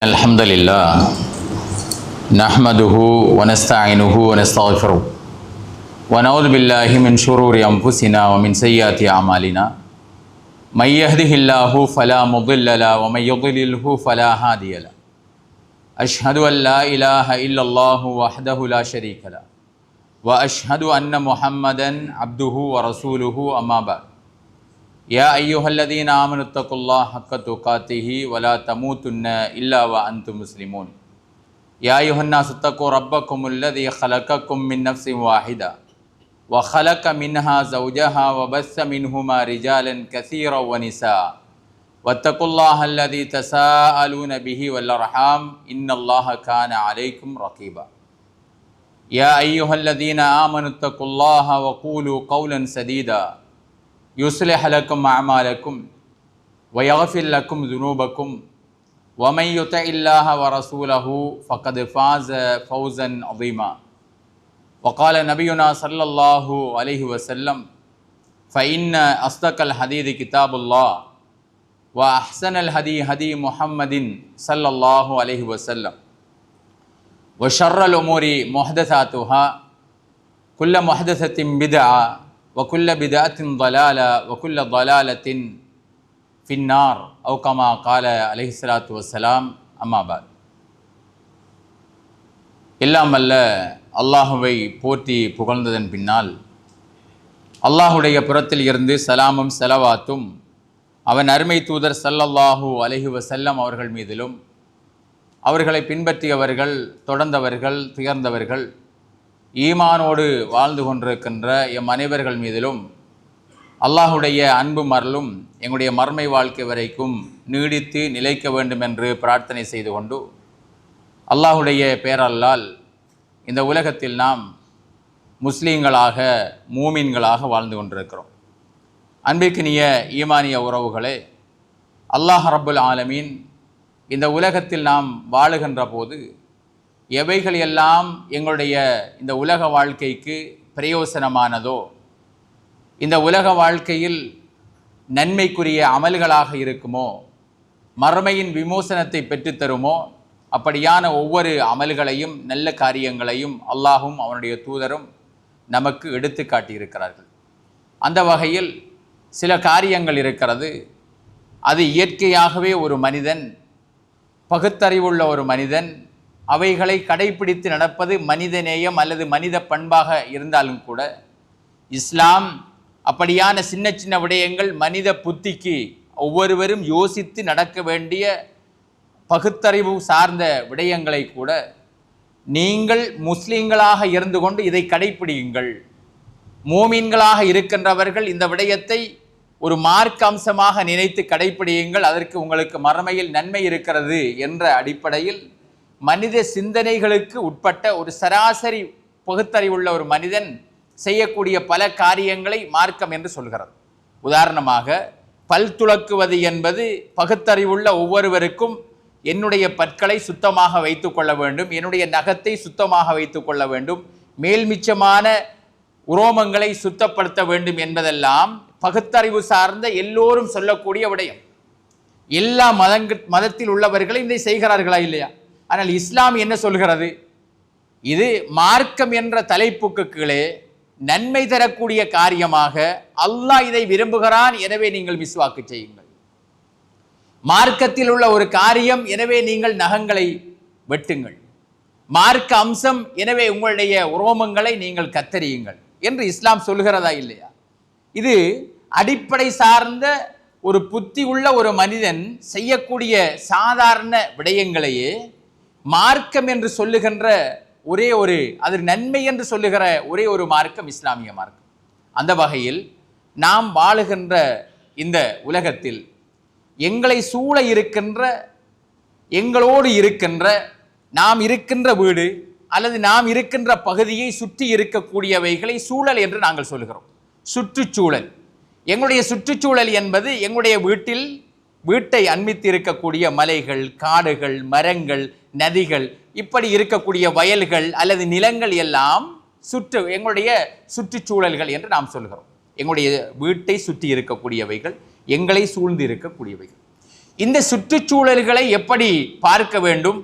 الحمد لله نحمده ونستعينه ونستغفره ونعوذ بالله من شرور أنفسنا ومن سيئات أعمالنا من يهده الله فلا مضل له ومن يضلله فلا هادي له أشهد أن لا إله إلا الله وحده لا شريك له وأشهد أن محمدا عبده ورسوله أما بعد يا أيها الذين آمنوا اتقوا الله حق تقاته ولا تموتن إلا وأنتم مسلمون يا أيها الناس اتقوا ربكم الذي خلقكم من نفس واحدة وخلق منها زوجها وبث منهما رجالا كثيرا ونساء واتقوا الله الذي تساءلون به والأرحام إن الله كان عليكم رقيبا يا أيها الذين آمنوا اتقوا الله وقولوا قولا سديدا يصلح لكم أعمالكم ويغفر لكم ذنوبكم ومن يطع الله ورسوله فقد فاز فوزا عظيما وقال نبينا صلى الله عليه وسلم فإن أصدق الحديث كتاب الله وأحسن الهدي هدي محمد صلى الله عليه وسلم وشر الأمور محدثاتها كل محدثة بدعة وكل بدعة ضلالة وكل ضلالة في النار أو كما قال عليه الصلاة والسلام أما بعد எல்லாம் அல்ல அல்லாஹுவை போற்றி புகழ்ந்ததன் பின்னால் அல்லாஹுடைய புறத்தில் இருந்து சலாமும் செலவாத்தும் அவன் அருமை தூதர் ஸல்லல்லாஹு அலைஹி வஸல்லம் அவர்கள் மீதிலும் அவர்களை பின்பற்றியவர்கள் தொடர்ந்தவர்கள் துயர்ந்தவர்கள் ஈமானோடு வாழ்ந்து கொண்டிருக்கின்ற எம் அனைவர்கள் மீதிலும் அல்லாஹுடைய அன்பும் அருளும் எங்களுடைய மர்மை வாழ்க்கை வரைக்கும் நீடித்து நிலைக்க வேண்டும் என்று பிரார்த்தனை செய்து கொண்டு அல்லாஹுடைய பேரல்லால் இந்த உலகத்தில் நாம் முஸ்லீம்களாக மூமின்களாக வாழ்ந்து கொண்டிருக்கிறோம். அன்பிற்கினிய ஈமானிய உறவுகளே, அல்லாஹ் ரப்புல் ஆலமீன் இந்த உலகத்தில் நாம் வாழுகின்ற போது எவைகள் எல்லாம் எங்களுடைய இந்த உலக வாழ்க்கைக்கு பிரயோசனமானதோ, இந்த உலக வாழ்க்கையில் நன்மைக்குரிய அமல்களாக இருக்குமோ, மறுமையின் விமோசனத்தை பெற்றுத்தருமோ, அப்படியான ஒவ்வொரு அமல்களையும் நல்ல காரியங்களையும் அல்லாஹும் அவனுடைய தூதரும் நமக்கு எடுத்து காட்டியிருக்கிறார்கள். அந்த வகையில் சில காரியங்கள் இருக்கிறது, அது இயற்கையாகவே ஒரு மனிதன், பகுத்தறிவுள்ள ஒரு மனிதன் அவைகளை கடைபிடித்து நடப்பது மனிதநேயம் அல்லது மனித பண்பாக இருந்தாலும் கூட, இஸ்லாம் அப்படியான சின்ன சின்ன விடயங்கள் மனித புத்திக்கு ஒவ்வொருவரும் யோசித்து நடக்க வேண்டிய பகுத்தறிவு சார்ந்த விடயங்களை கூட நீங்கள் முஸ்லீம்களாக இருந்து கொண்டு இதை கடைபிடியுங்கள், மூமின்களாக இருக்கின்றவர்கள் இந்த விடயத்தை ஒரு மார்க்க அம்சமாக நினைத்து கடைபிடியுங்கள், அதற்கு உங்களுக்கு மறுமையில் நன்மை இருக்கிறது என்ற அடிப்படையில் மனித சிந்தனைகளுக்கு உட்பட்ட ஒரு சராசரி பகுத்தறிவுள்ள ஒரு மனிதன் செய்யக்கூடிய பல காரியங்களை மார்க்கம் என்று சொல்கிறது. உதாரணமாக, பல் துலக்குவது என்பது பகுத்தறிவுள்ள ஒவ்வொருவருக்கும் என்னுடைய பற்களை சுத்தமாக வைத்து கொள்ள வேண்டும், என்னுடைய நகத்தை சுத்தமாக வைத்து கொள்ள வேண்டும், மேல்மிச்சமான உரோமங்களை சுத்தப்படுத்த வேண்டும் என்பதெல்லாம் பகுத்தறிவு சார்ந்த எல்லோரும் சொல்லக்கூடிய விடயம். எல்லா மதத்தில் உள்ளவர்களும் இதை செய்கிறார்களா இல்லையா? ஆனால் இஸ்லாம் என்ன சொல்கிறது? இது மார்க்கம் என்ற தலைப்புக்கு கீழே நன்மை தரக்கூடிய காரியமாக அல்லாஹ் இதை விரும்புகிறான், எனவே நீங்கள் மிஸ்வாக்கு செய்யுங்கள். மார்க்கத்தில் உள்ள ஒரு காரியம், எனவே நீங்கள் நகங்களை வெட்டுங்கள். மார்க்க அம்சம், எனவே உங்களுடைய உரோமங்களை நீங்கள் கத்தரியுங்கள் என்று இஸ்லாம் சொல்கிறதா இல்லையா? இது அடிப்படை சார்ந்த ஒரு புத்தி உள்ள ஒரு மனிதன் செய்யக்கூடிய சாதாரண விடயங்களையே மார்க்கம் என்று சொல்லுகின்ற ஒரே ஒரு, அது நன்மை என்று சொல்லுகிற ஒரே ஒரு மார்க்கம் இஸ்லாமிய மார்க்கம். அந்த வகையில் நாம் வாழுகின்ற இந்த உலகத்தில் எங்களை சூழ இருக்கின்ற, எங்களோடு இருக்கின்ற, நாம் இருக்கின்ற வீடு அல்லது நாம் இருக்கின்ற பகுதியை சுற்றி இருக்கக்கூடியவைகளை சூழல் என்று நாங்கள் சொல்கிறோம். சுற்றுச்சூழல், எங்களுடைய சுற்றுச்சூழல் என்பது எங்களுடைய வீட்டை அண்மித்து இருக்கக்கூடிய மலைகள், காடுகள், மரங்கள், நதிகள், இப்படி இருக்கக்கூடிய வயல்கள் அல்லது நிலங்கள் எல்லாம் எங்களுடைய சுற்றுச்சூழல்கள் என்று நாம் சொல்கிறோம். எங்களுடைய வீட்டை சுற்றி இருக்கக்கூடியவைகள், எங்களை சூழ்ந்து இருக்கக்கூடியவைகள். இந்த சுற்றுச்சூழல்களை எப்படி பார்க்க வேண்டும்,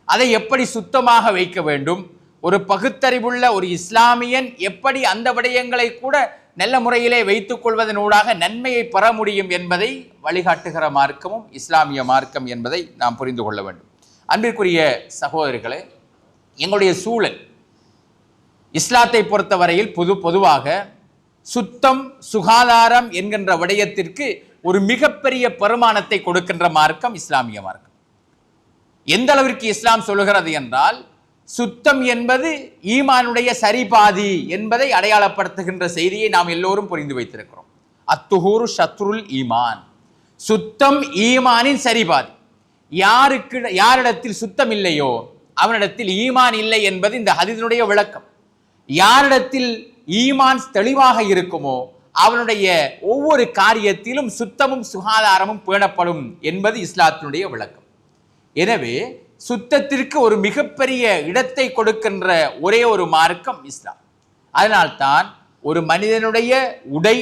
அதை எப்படி சுத்தமாக வைக்க வேண்டும், ஒரு பகுத்தறிவுள்ள ஒரு இஸ்லாமியன் எப்படி அந்த விடயங்களை கூட நல்ல முறையிலே வைத்துக் கொள்வதனூடாக நன்மையை பெற முடியும் என்பதை வழிகாட்டுகிற மார்க்கமும் இஸ்லாமிய மார்க்கம் என்பதை நாம் புரிந்து கொள்ள வேண்டும். அன்பிற்குரிய சகோதரர்களே, எங்களுடைய சூழல் இஸ்லாத்தை பொறுத்தவரையில் பொதுவாக சுத்தம் சுகாதாரம் என்கின்ற விடயத்திற்கு ஒரு மிகப்பெரிய பெருமானத்தை கொடுக்கின்ற மார்க்கம் இஸ்லாமிய மார்க்கம். எந்த அளவிற்கு இஸ்லாம் சொல்லுகிறது என்றால், சுத்தம் என்பது ஈமானுடைய சரிபாதி என்பதை அடையாளப்படுத்துகின்ற செய்தியை நாம் எல்லோரும் புரிந்து வைத்திருக்கிறோம். அத்துஹூரு ஷத்ருல் ஈமான், சுத்தம் ஈமானின் சரிபாதி. யாரிடத்தில் சுத்தம் இல்லையோ அவனிடத்தில் ஈமான் இல்லை என்பது இந்த ஹதீஸினுடைய விளக்கம். யாரிடத்தில் ஈமான் தெளிவாக இருக்குமோ அவனுடைய ஒவ்வொரு காரியத்திலும் சுத்தமும் சுகாதாரமும் பேணப்படும் என்பது இஸ்லாத்தினுடைய விளக்கம். எனவே சுத்தத்திற்கு ஒரு மிகப்பெரிய இடத்தை கொடுக்கின்ற ஒரே ஒரு மார்க்கம் இஸ்லாம். அதனால்தான் ஒரு மனிதனுடைய உடை,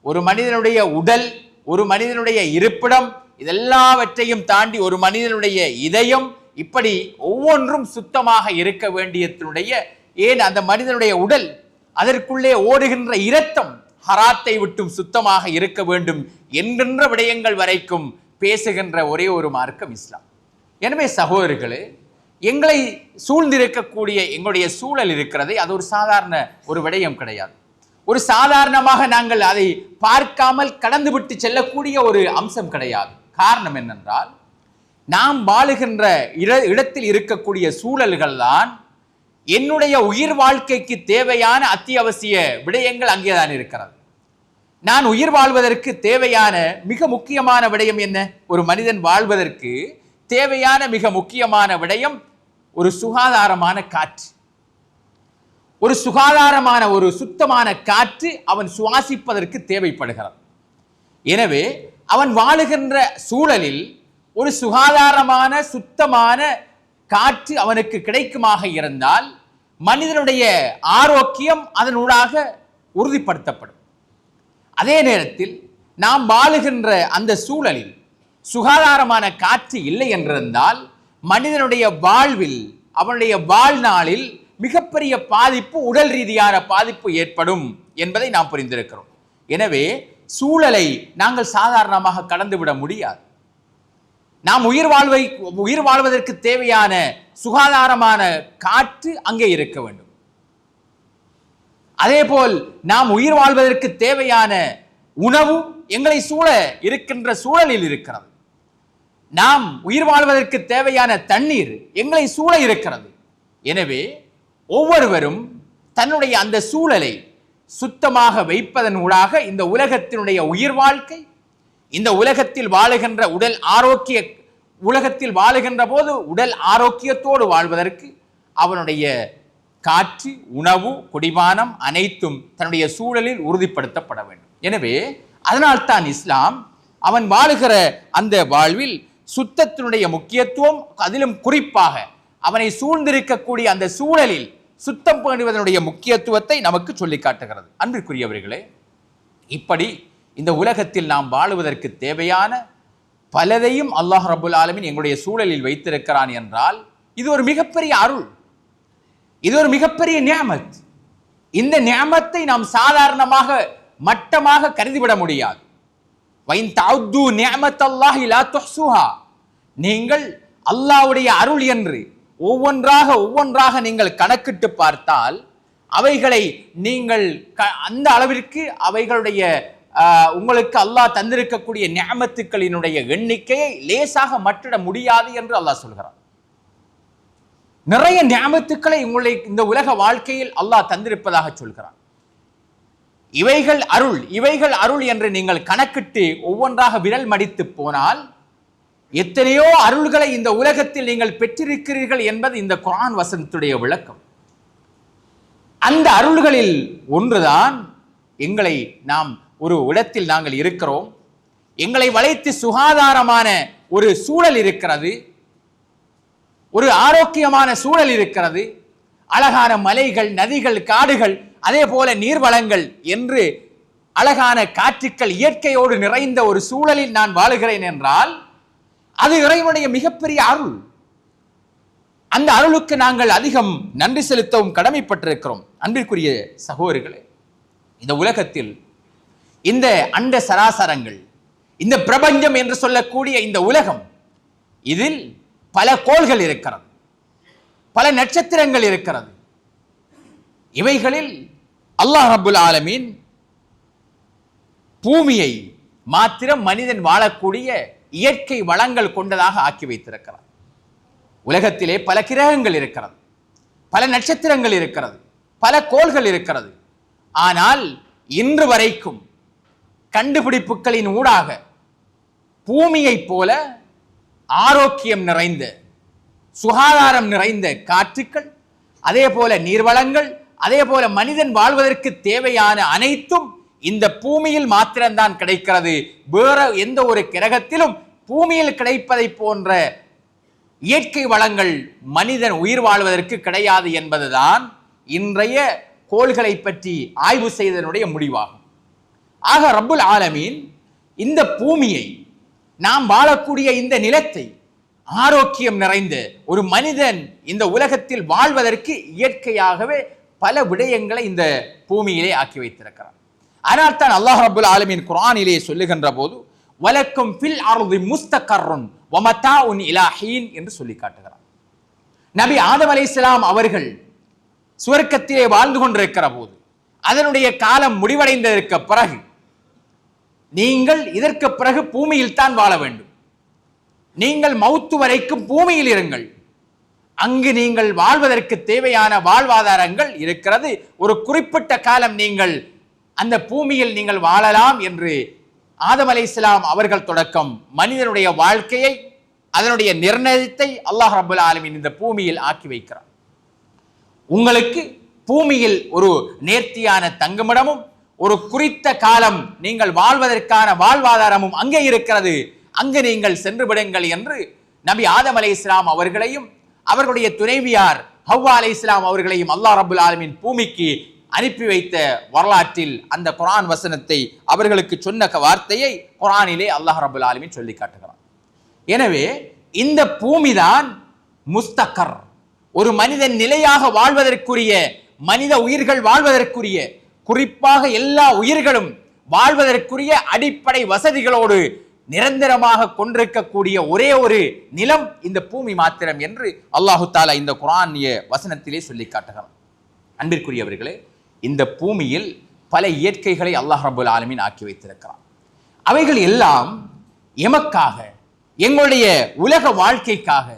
ஒரு மனிதனுடைய உடல், ஒரு மனிதனுடைய இருப்பிடம், இதெல்லாவற்றையும் தாண்டி ஒரு மனிதனுடைய இதயம், இப்படி ஒவ்வொன்றும் சுத்தமாக இருக்க வேண்டியதனுடைய, ஏன் அந்த மனிதனுடைய உடல், அதற்குள்ளே ஓடுகின்ற இரத்தம் ஹராத்தை விட்டும் சுத்தமாக இருக்க வேண்டும் என்கின்ற விடயங்கள் வரைக்கும் பேசுகின்ற ஒரே ஒரு மார்க்கம் இஸ்லாம். எனவே சகோதரர்களே, எங்களை சூழ்ந்திருக்கக்கூடிய எங்களுடைய சூழல் இருக்கிறது, அது ஒரு சாதாரண ஒரு விடயம் கிடையாது. ஒரு சாதாரணமாக நாங்கள் அதை பார்க்காமல் கடந்து விட்டு செல்லக்கூடிய ஒரு அம்சம் கிடையாது. காரணம் என்னென்றால், நாம் வாழுகின்ற இடத்தில் இருக்கக்கூடிய சூழல்கள் தான் என்னுடைய உயிர் வாழ்க்கைக்கு தேவையான அத்தியாவசிய விடயங்கள் அங்கேதான் இருக்கிறது. நான் உயிர் வாழ்வதற்கு தேவையான மிக முக்கியமான விடயம் என்ன? ஒரு மனிதன் வாழ்வதற்கு தேவையான மிக முக்கியமான விடயம் ஒரு சுகாதாரமான காற்று. ஒரு சுகாதாரமான ஒரு சுத்தமான காற்று அவன் சுவாசிப்பதற்கு தேவைப்படுகிறது. எனவே அவன் வாழுகின்ற சூழலில் ஒரு சுகாதாரமான சுத்தமான காற்று அவனுக்கு கிடைக்குமாக இருந்தால் மனிதனுடைய ஆரோக்கியம் அதனூடாக உறுதிப்படுத்தப்படும். அதே நேரத்தில் நாம் வாழுகின்ற அந்த சூழலில் சுகாதாரமான காற்று இல்லை என்றிருந்தால் மனிதனுடைய வாழ்வில், அவனுடைய வாழ்நாளில் மிகப்பெரிய பாதிப்பு, உடல் ரீதியான பாதிப்பு ஏற்படும் என்பதை நாம் புரிந்திருக்கிறோம். எனவே சூழலை நாங்கள் சாதாரணமாக கடந்துவிட முடியாது. நாம் உயிர் வாழ்வதற்கு தேவையான சுகாதாரமான காற்று அங்கே இருக்க வேண்டும். அதேபோல் நாம் உயிர் வாழ்வதற்கு தேவையான உணவு எங்களை சூழ இருக்கின்ற சூழலில் இருக்கிறது. நாம் உயிர் வாழ்வதற்கு தேவையான தண்ணீர் எங்களை சூழ இருக்கிறது. எனவே ஒவ்வொருவரும் தன்னுடைய அந்த சூழலை சுத்தமாக வைப்பதன் ஊடாக இந்த உலகத்தினுடைய உயிர் வாழ்க்கை, இந்த உலகத்தில் வாழுகின்ற உலகத்தில் வாழுகின்ற போது உடல் ஆரோக்கியத்தோடு வாழ்வதற்கு அவனுடைய காற்று, உணவு, குடிபானம் அனைத்தும் தன்னுடைய சூழலில் உறுதிப்படுத்தப்பட வேண்டும். எனவே அதனால்தான் இஸ்லாம் அவன் வாழுகிற அந்த வாழ்வில் சுத்தத்தினுடைய முக்கியத்துவம், அதிலும் குறிப்பாக அவனை சூழ்ந்திருக்கக்கூடிய அந்த சூழலில் சுத்தம் பேணுவதனுடைய முக்கியத்துவத்தை நமக்கு சொல்லி காட்டுகிறது. அன்பிற்குரியவர்களே, இப்படி இந்த உலகத்தில் நாம் வாழுவதற்கு தேவையான பலதையும் அல்லாஹ் ரப்புல் ஆலமீன் எங்களுடைய சூழலில் வைத்திருக்கிறான் என்றால் இது ஒரு மிகப்பெரிய அருள், இது ஒரு மிகப்பெரிய நிஅமத். இந்த நிஅமத்தை நாம் சாதாரணமாக மட்டமாக கருதிவிட முடியாது. வைன் தஅது நிஅமத்தல்லாஹி லா துஹ்ஸுஹா, நீங்கள் அல்லாஹ்வுடைய அருள் என்று ஒவ்வொன்றாக நீங்கள் கணக்கிட்டு பார்த்தால் அவைகளை நீங்கள் அந்த அளவிற்கு அவைகளுடைய உங்களுக்கு அல்லாஹ் தந்திருக்கக்கூடிய நிஅமத்துக்களினுடைய எண்ணிக்கையை லேசாக மட்டிட முடியாது என்று அல்லாஹ் சொல்கிறார். நிறைய நிஅமத்துக்களை உங்களை இந்த உலக வாழ்க்கையில் அல்லாஹ் தந்திருப்பதாக சொல்கிறார். இவைகள் அருள் என்று நீங்கள் கணக்கிட்டு ஒவ்வொன்றாக விரல் மடித்து போனால் எத்தனையோ அருள்களை இந்த உலகத்தில் நீங்கள் பெற்றிருக்கிறீர்கள் என்பது இந்த குர்ஆன் வசனத்துடைய விளக்கம். அந்த அருள்களில் ஒன்றுதான் எங்களை நாம் ஒரு இடத்தில் நாங்கள் இருக்கிறோம், எங்களை வளைத்து சுகாதாரமான ஒரு சூழல் இருக்கிறது, ஒரு ஆரோக்கியமான சூழல் இருக்கிறது, அழகான மலைகள், நதிகள், காடுகள், அதே போல நீர்வளங்கள் என்று அழகான காற்றுக்கள், இயற்கையோடு நிறைந்த ஒரு சூழலில் நான் வாழுகிறேன் என்றால் அது இறைவனுடைய மிகப்பெரிய அருள். அந்த அருளுக்கு நாங்கள் அதிகம் நன்றி செலுத்தவும் கடமைப்பட்டிருக்கிறோம். அன்பிற்குரிய சகோதரர்களே, இந்த உலகத்தில் இந்த அண்ட சராசரங்கள், இந்த பிரபஞ்சம் என்று சொல்லக்கூடிய இந்த உலகம், இதில் பல கோள்கள் இருக்கிறது, பல நட்சத்திரங்கள் இருக்கிறது. இவைகளில் அல்லாஹ் ரப்புல் ஆலமீன் பூமியை மாத்திரம் மனிதன் வாழக்கூடிய இயற்கை வளங்கள் கொண்டதாக ஆக்கி வைத்திருக்கிறார். உலகத்திலே பல கிரகங்கள் இருக்கிறது, பல நட்சத்திரங்கள் இருக்கிறது, பல கோள்கள் இருக்கிறது. ஆனால் இன்று வரைக்கும் கண்டுபிடிப்புகளின் ஊடாக பூமியை போல ஆரோக்கியம் நிறைந்த, சுகாதாரம் நிறைந்த காற்றுக்கள், அதே போல நீர்வளங்கள், அதே போல மனிதன் வாழ்வதற்கு தேவையான அனைத்தும் இந்த பூமியில் மாத்திரம்தான் கிடைக்கிறது. வேற எந்த ஒரு கிரகத்திலும் பூமியில் கிடைப்பதை போன்ற இயற்கை வளங்கள் மனிதன் உயிர் வாழ்வதற்கு கிடையாது என்பதுதான் இன்றைய கோள்களை பற்றி ஆய்வு செய்ததனுடைய முடிவாகும். ஆக ரப்புல் ஆலமீன் இந்த பூமியை, நாம் வாழக்கூடிய இந்த நிலத்தை ஆரோக்கியம் நிறைந்த ஒரு மனிதன் இந்த உலகத்தில் வாழ்வதற்கு இயற்கையாகவே பல விடயங்களை இந்த பூமியிலே ஆக்கி வைத்திருக்கிறார். ஆனால் தான் அல்லாஹ் ரப்புல் ஆலமீன் குர்ஆனிலே சொல்லுகின்ற போது வலக்கும் ஃபில் அர்தி முஸ்தகர்ருன் வ மதாஉன் இலா ஹீன் என்று சொல்லி காட்டுகிறார். நபி ஆதம் அலைஹிஸ்ஸலாம் அவர்கள் சுவர்க்கத்திலே வாழ்ந்து கொண்டிருக்கிற போது, அதனுடைய காலம் முடிவடைந்ததற்கு பிறகு, நீங்கள் இதற்கு பிறகு பூமியில் தான் வாழ வேண்டும், நீங்கள் மௌத்து வரைக்கும் பூமியில் இருங்கள், அங்கு நீங்கள் வாழ்வதற்கு தேவையான வாழ்வாதாரங்கள் இருக்கிறது, ஒரு குறிப்பிட்ட காலம் நீங்கள் அந்த பூமியில் நீங்கள் வாழலாம் என்று ஆதம் அலைஹிஸ்ஸலாம் அவர்கள் தொடக்கம் மனிதனுடைய வாழ்க்கையை, அதனுடைய நிர்ணயத்தை அல்லாஹ் ரப்புல் ஆலமீன் இந்த பூமியில் ஆக்கி வைக்கிறார். உங்களுக்கு பூமியில் ஒரு நேர்த்தியான தங்குமிடமும், ஒரு குறித்த காலம் நீங்கள் வாழ்வதற்கான வாழ்வாதாரமும் அங்கே இருக்கிறது, அங்கு நீங்கள் சென்று விடுங்கள் என்று நபி ஆதம் அலைஹிஸ்ஸலாம் அவர்களையும் அவர்களுடைய துணைவியார் ஹவ்வா அலைஹிஸ்ஸலாம் அவர்களையும் அல்லாஹ் ரப்புல் ஆலமீன் பூமிக்கு அனுப்பி வைத்த வரலாற்றில் அந்த குர்ஆன் வசனத்தை, அவர்களுக்கு சொன்ன வார்த்தையை குர்ஆனிலே அல்லாஹ் ரப்புல் ஆலமீன் சொல்லி காட்டுகிறார். எனவே இந்த பூமிதான் முஸ்தகர், ஒரு மனிதன் நிலையாக வாழ்வதற்குரிய, மனித உயிர்கள் வாழ்வதற்குரிய, குறிப்பாக எல்லா உயிர்களும் வாழ்வதற்குரிய அடிப்படை வசதிகளோடு நிரந்தரமாக கொண்டிருக்கக்கூடிய ஒரே ஒரு நிலம் இந்த பூமி மாத்திரம் என்று அல்லாஹு தாலா இந்த குர்ஆனிய வசனத்திலே சொல்லி காட்டுகிறார். அன்பிற்குரியவர்களே, இந்த பூமியில் பல இயற்கைகளை அல்லாஹ் ரப்புல் ஆலமீன் ஆக்கி வைத்திருக்கிறார். அவைகள் எல்லாம் எமக்காக, எங்களுடைய உலக வாழ்க்கைக்காக,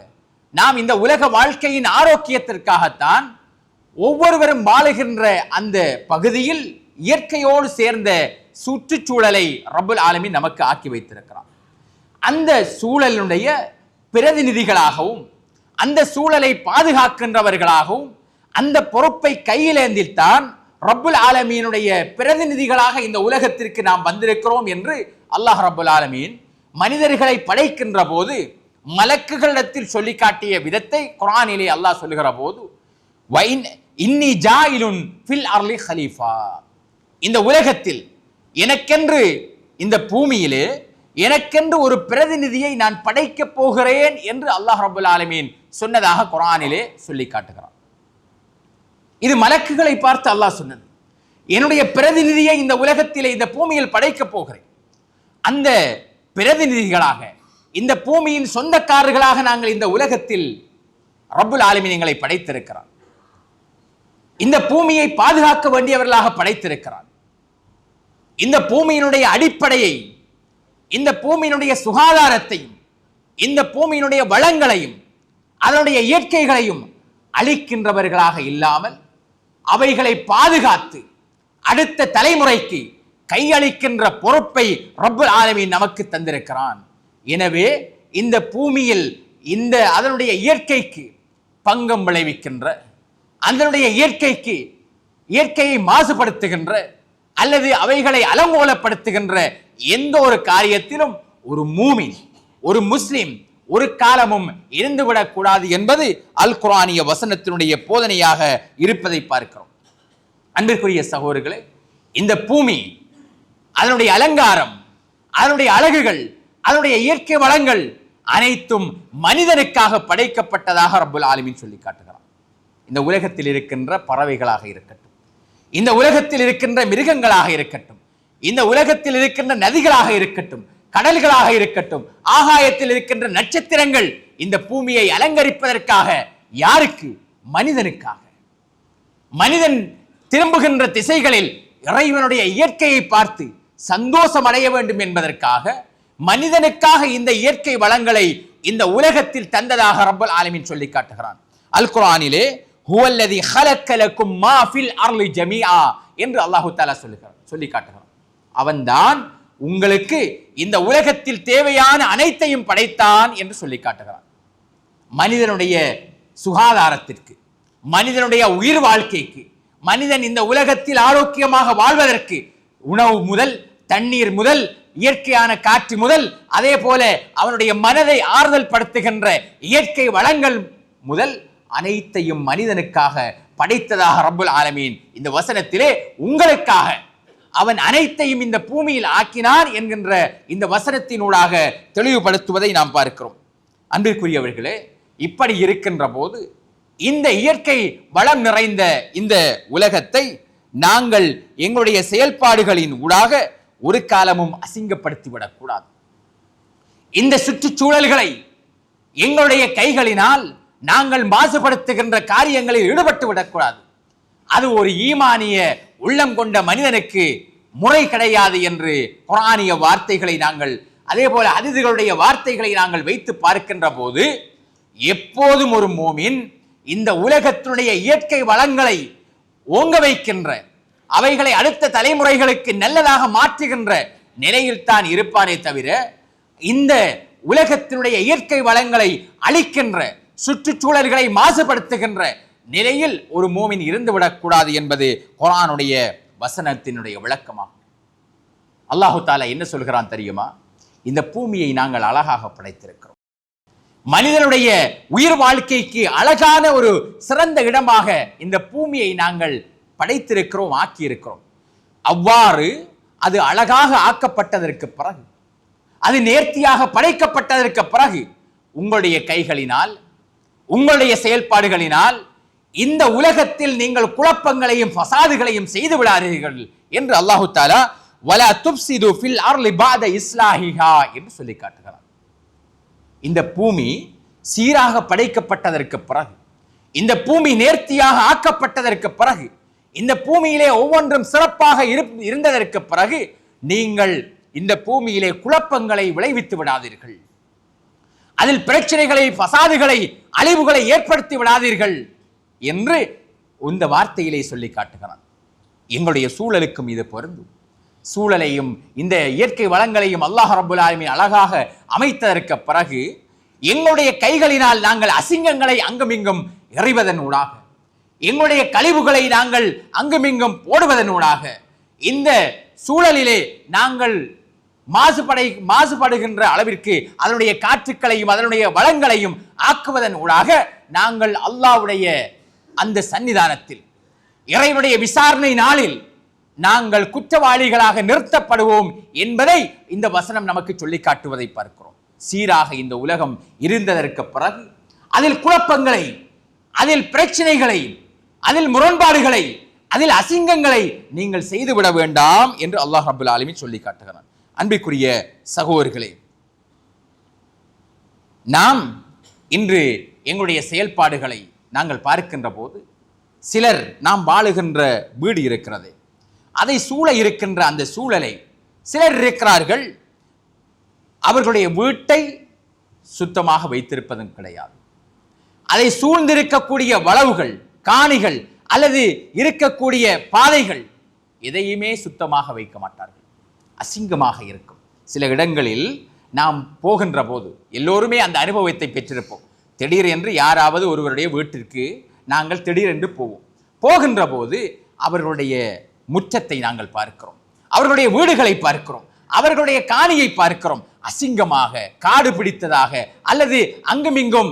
நாம் இந்த உலக வாழ்க்கையின் ஆரோக்கியத்திற்காகத்தான் ஒவ்வொருவரும் வாழுகின்ற அந்த பகுதியில் இயற்கையோடு சேர்ந்த சுற்றுச்சூழலை ரப்புல் ஆலமீன் நமக்கு ஆக்கி வைத்திருக்கிறார். அந்த சூழலுடைய பிரதிநிதிகளாகவும், அந்த சூழலை பாதுகாக்கின்றவர்களாகவும், அந்த பொறுப்பை கையிலேந்தில்தான் ரப்புல் ஆலமீனுடைய பிரதிநிதிகளாக இந்த உலகத்திற்கு நாம் வந்திருக்கிறோம் என்று அல்லாஹ் ரப்புல் ஆலமீன் மனிதர்களை படைக்கின்ற போது மலக்குகளிடத்தில் சொல்லி காட்டிய விதத்தை குர்ஆனிலே அல்லாஹ் சொல்லுகிற போது இன்னி ஜாயிலுன் ஃபில் அர்லி ஹலீஃபா, இந்த உலகத்தில் எனக்கென்று, இந்த பூமியிலே எனக்கென்று ஒரு பிரதிநிதியை நான் படைக்கப் போகிறேன் என்று அல்லாஹ் ரப்புல் ஆலமீன் சொன்னதாக குர்ஆனிலே சொல்லி காட்டுகிறார். இது மலக்குகளை பார்த்து அல்லாஹ் சொன்னது. என்னுடைய பிரதிநிதியை இந்த உலகத்திலே, இந்த பூமியில் படைக்கப் போகிறேன். அந்த பிரதிநிதிகளாக, இந்த பூமியின் சொந்தக்காரர்களாக நாங்கள் இந்த உலகத்தில் ரப்புல் ஆலமீன் எங்களை படைத்திருக்கிறார். இந்த பூமியை பாதுகாக்க வேண்டியவர்களாக படைத்திருக்கிறார். இந்த பூமியினுடைய அடிப்படையை, இந்த பூமியினுடைய சுகாதாரத்தையும், இந்த பூமியினுடைய வளங்களையும், அதனுடைய இயற்கைகளையும் அழிக்கின்றவர்களாக இல்லாமல் அவைகளை பாதுகாத்து அடுத்த தலைமுறைக்கு கையளிக்கின்ற பொறுப்பை ரப்புல் ஆலமீன் நமக்கு தந்திருக்கிறான். எனவே இந்த பூமியில் இந்த அதனுடைய இயற்கைக்கு பங்கம் விளைவிக்கின்ற, அதனுடைய இயற்கையை மாசுபடுத்துகின்ற அல்லது அவைகளை அலங்கோலப்படுத்துகின்ற எந்த ஒரு காரியத்திலும் ஒரு மூமின், ஒரு முஸ்லிம் ஒரு காலமும் இருந்துவிடக் கூடாது என்பது அல் குர்ஆனிய வசனத்தினுடைய போதனையாக இருப்பதை பார்க்கிறோம். அன்பிற்குரிய சகோதரர்களே, இந்த பூமி, அதனுடைய அலங்காரம், அதனுடைய அழகுகள், அதனுடைய இயற்கை வளங்கள், அனைத்தும் மனிதனுக்காக படைக்கப்பட்டதாக ரப்புல் ஆலமீன் சொல்லி காட்டுகிறான். இந்த உலகத்தில் இருக்கின்ற பறவைகளாக இருக்கட்டும், இந்த உலகத்தில் இருக்கின்ற மிருகங்களாக இருக்கட்டும், இந்த உலகத்தில் இருக்கின்ற நதிகளாக இருக்கட்டும், கடல்களாக இருக்கட்டும், ஆகாயத்தில் இருக்கின்ற நட்சத்திரங்கள் இந்த பூமியை அலங்கரிப்பதற்காக யாருக்கு? மனிதனுக்காக. மனிதன் திரும்புகின்ற திசைகளில் இறைவனுடைய இயற்கையை பார்த்து சந்தோஷம் அடைய வேண்டும் என்பதற்காக மனிதனுக்காக இந்த இயற்கை வளங்களை இந்த உலகத்தில் தந்ததாக ரப்பல் ஆலமீன் சொல்லி காட்டுகிறான். அல் குர்ஆனிலே ஹுவல்லதி ஹலக்க லக்கும் மா ஃபில் அர்லி ஜமீஆ என்று அல்லாஹ் தஆலா சொல்லி காட்டுகிறான். அவன்தான் உங்களுக்கு இந்த உலகத்தில் தேவையான அனைத்தையும் படைத்தான் என்று சொல்லி காட்டுகிறான். மனிதனுடைய சுகாதாரத்திற்கு, மனிதனுடைய உயிர் வாழ்க்கைக்கு, மனிதன் இந்த உலகத்தில் ஆரோக்கியமாக வாழ்வதற்கு உணவு முதல், தண்ணீர் முதல், இயற்கையான காற்று முதல், அதே போல அவனுடைய மனதை ஆறுதல் படுத்துகின்ற இயற்கை வளங்கள் முதல் அனைத்தையும் மனிதனுக்காக படைத்ததாக ரப்புல் ஆலமீன் இந்த வசனத்திலே உங்களுக்காக அவன் அனைத்தையும் இந்த பூமியில் ஆக்கினான் என்கின்ற இந்த வசனத்தினூடாக தெளிவுபடுத்துவதை நாம் பார்க்கிறோம். அன்பிற்குரியவர்களே, இப்படி இருக்கின்ற போது இந்த இயற்கை வளம் நிறைந்த இந்த உலகத்தை நாங்கள் எங்களுடைய செயல்பாடுகளின் ஊடாக ஒரு காலமும் அசிங்கப்படுத்திவிடக் கூடாது. இந்த சுற்றுச்சூழல்களை எங்களுடைய கைகளினால் நாங்கள் மாசுபடுத்துகின்ற காரியங்களில் ஈடுபட்டு விடக்கூடாது. அது ஒரு ஈமானிய உள்ளம் கொண்ட மனிதனுக்கு முறை கிடையாது என்று குர்ஆனிய வார்த்தைகளை நாங்கள், அதே போல ஹதீஸ்களுடைய வார்த்தைகளை நாங்கள் வைத்து பார்க்கின்ற போது எப்போதும் ஒரு மோமின் இந்த உலகத்தினுடைய இயற்கை வளங்களை ஓங்க வைக்கின்ற, அவைகளை அடுத்த தலைமுறைகளுக்கு நல்லதாக மாற்றுகின்ற நிலையில் தான் இருப்பானே தவிர இந்த உலகத்தினுடைய இயற்கை வளங்களை அழிக்கின்ற, சுற்றுச்சூழல்களை மாசுபடுத்துகின்ற நிலையில் ஒரு மோமின் இருந்துவிடக் கூடாது என்பது குர்ஆனுடைய வசனத்தினுடைய விளக்கமாகும். அல்லாஹு தஆலா என்ன சொல்கிறான் தெரியுமா? இந்த பூமியை நாங்கள் அழகாக படைத்திருக்கிறோம். மனிதனுடைய உயிர் வாழ்க்கைக்கு அழகான ஒரு சிறந்த இடமாக இந்த பூமியை நாங்கள் படைத்திருக்கிறோம், ஆக்கியிருக்கிறோம். அவ்வாறு அது அழகாக ஆக்கப்பட்டதற்கு பிறகு, அது நேர்த்தியாக படைக்கப்பட்டதற்கு பிறகு உங்களுடைய கைகளினால், உங்களுடைய செயல்பாடுகளினால் இந்த உலகத்தில் நீங்கள் குழப்பங்களையும் ஃபசாதுகளையும் செய்து விடாதீர்கள் என்று அல்லாஹு தஆலா வலா துப்சிது ஃபில் அர்லி பஅத இஸ்லாஹிஹா என்று சொல்லி காட்டுகிறார். இந்த பூமி சீராக படைக்கப்பட்டதற்கு பிறகு, இந்த பூமி நேர்த்தியாக ஆக்கப்பட்டதற்கு பிறகு, இந்த பூமியிலே ஒவ்வொன்றும் சிறப்பாக இருந்ததற்கு பிறகு நீங்கள் இந்த பூமியிலே குழப்பங்களை விளைவித்து விடாதீர்கள், அதில் பிரச்சனைகளை, ஃபசாதுகளை, அழிவுகளை ஏற்படுத்தி விடாதீர்கள் என்று இந்த வார்த்தையிலே சொல்லி காட்டுகிறான். எங்களுடைய சூழலுக்கும் இது பொருந்தும். சூழலையும் இந்த இயற்கை வளங்களையும் அல்லாஹ் ரப்புல் ஆலமீன் அழகாக அமைத்ததற்கு பிறகு எங்களுடைய கைகளினால் நாங்கள் அசிங்கங்களை அங்குமிங்கும் எறிவதனூடாக, எங்களுடைய கழிவுகளை நாங்கள் அங்குமிங்கும் போடுவதனூடாக, இந்த சூழலிலே நாங்கள் மாசுபடுகின்ற அளவிற்கு அதனுடைய காற்றுக்களையும் அதனுடைய வளங்களையும் ஆக்குவதன் ஊடாக நாங்கள் அல்லாஹ்வுடைய அந்த சன்னிதானத்தில், இறைவனுடைய விசாரணை நாளில் நாங்கள் குற்றவாளிகளாக நிறுத்தப்படுவோம் என்பதை இந்த வசனம் நமக்கு சொல்லி காட்டுவதை பார்க்கிறோம். சீராக இந்த உலகம் இருந்ததற்கு பிறகு அதில் குழப்பங்களை, அதில் பிரச்சனைகளை, அதில் முரண்பாடுகளை, அதில் அசிங்கங்களை நீங்கள் செய்துவிட வேண்டாம் என்று அல்லாஹ் ரப்புல் ஆலமீன் சொல்லி காட்டுகிறான். அன்பிற்குரிய சகோதரர்களே, நாம் இன்று எங்களுடைய செயல்பாடுகளை நாங்கள் பார்க்கின்ற போது சிலர் நாம் வாழுகின்ற வீடு இருக்கிறது, அதை சூழ இருக்கின்ற அந்த சூழலை சிலர் இருக்கிறார்கள், அவர்களுடைய வீட்டை சுத்தமாக வைத்திருப்பதும் கிடையாது. அதை சூழ்ந்திருக்கக்கூடிய வளவுகள், காணிகள் அல்லது இருக்கக்கூடிய பாதைகள் எதையுமே சுத்தமாக வைக்க மாட்டார்கள், அசிங்கமாக இருக்கும். சில இடங்களில் நாம் போகின்ற போது எல்லோருமே அந்த அனுபவத்தை பெற்றிருப்போம். திடீரென்று யாராவது ஒருவருடைய வீட்டிற்கு நாங்கள் திடீரென்று போகின்ற போது அவர்களுடைய முற்றத்தை நாங்கள் பார்க்கிறோம், அவர்களுடைய வீடுகளை பார்க்கிறோம், அவர்களுடைய காணியை பார்க்கிறோம். அசிங்கமாக, காடு பிடித்ததாக அல்லது அங்குமிங்கும்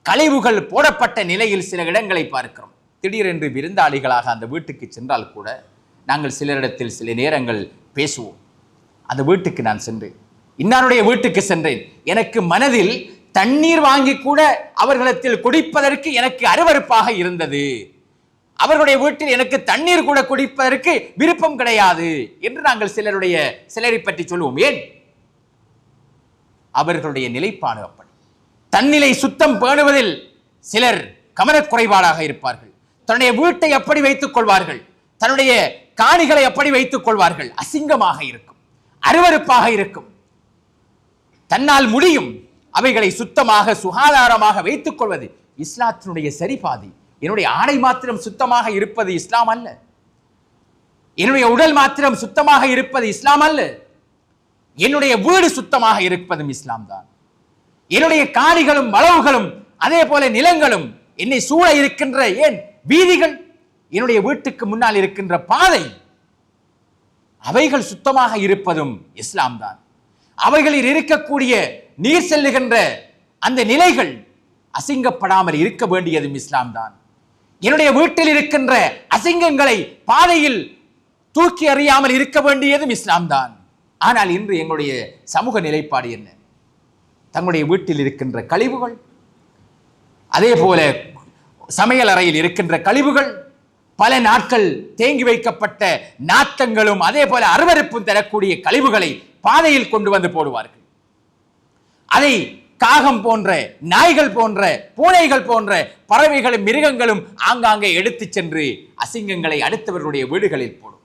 கழிவுகள் போடப்பட்ட நிலையில் சில இடங்களை பார்க்கிறோம். திடீரென்று விருந்தாளிகளாக அந்த வீட்டுக்கு சென்றால் கூட நாங்கள் சிலரிடத்தில் சில நேரங்கள் பேசுவோம். அந்த வீட்டுக்கு நான் சென்று இன்னாருடைய வீட்டுக்கு சென்றேன், எனக்கு மனதில் தண்ணீர் வாங்கி கூட அவர்களிடத்தில் குடிப்பதற்கு எனக்கு அருவருப்பாக இருந்தது, அவர்களுடைய வீட்டில் எனக்கு தண்ணீர் கூட குடிப்பதற்கு விருப்பம் கிடையாது என்று நாங்கள் சிலரை பற்றி சொல்லுவோம். ஏன்? அவர்களுடைய நிலைப்பாடு அப்படி. தன்னிலை சுத்தம் பேணுவதில் சிலர் கவனக்குறைபாடாக இருப்பார்கள். தன்னுடைய வீட்டை எப்படி வைத்துக் கொள்வார்கள், தன்னுடைய காணிகளை எப்படி வைத்துக் கொள்வார்கள், அசிங்கமாக இருக்கும், அருவருப்பாக இருக்கும். தன்னால் முடியும் அவைகளை சுத்தமாக சுகாதாரமாக வைத்துக் கொள்வது இஸ்லாத்தினுடைய சரிபாதி. என்னுடைய ஆடை மாத்திரம் சுத்தமாக இருப்பது இஸ்லாம் அல்ல, என்னுடைய உடல் மாத்திரம் சுத்தமாக இருப்பது இஸ்லாம் அல்ல, என்னுடைய வீடு சுத்தமாக இருப்பதும் இஸ்லாம் தான். என்னுடைய காணிகளும் வளவுகளும் அதே போல நிலங்களும் என்னை சூழ இருக்கின்ற ஏன் வீதிகள், என்னுடைய வீட்டுக்கு முன்னால் இருக்கின்ற பாதை, அவைகள் சுத்தமாக இருப்பதும் இஸ்லாம் தான். அவைகளில் இருக்கக்கூடிய நீர் செல்லுகின்ற அந்த நிலைகள் அசிங்கப்படாமல் இருக்க வேண்டியதும் இஸ்லாம் தான். என்னுடைய வீட்டில் இருக்கின்ற அசிங்கங்களை பாதையில் தூக்கி அறியாமல் இருக்க வேண்டியதும் இஸ்லாம் தான். ஆனால் இன்று எங்களுடைய சமூக நிலைப்பாடு என்ன? தங்களுடைய வீட்டில் இருக்கின்ற கழிவுகள், அதே போல சமையல் அறையில் இருக்கின்ற கழிவுகள், பல நாட்கள் தேங்கி வைக்கப்பட்ட நாற்றங்களும் அதே போல அருவருப்பும் தரக்கூடிய கழிவுகளை பாதையில் கொண்டு வந்து போடுவார்கள். அதை காகம் போன்ற, நாய்கள் போன்ற, பூனைகள் போன்ற பறவைகளும் மிருகங்களும் ஆங்காங்கே எடுத்து சென்று அசிங்கங்களை அடுத்தவர்களுடைய வீடுகளில் போடும்.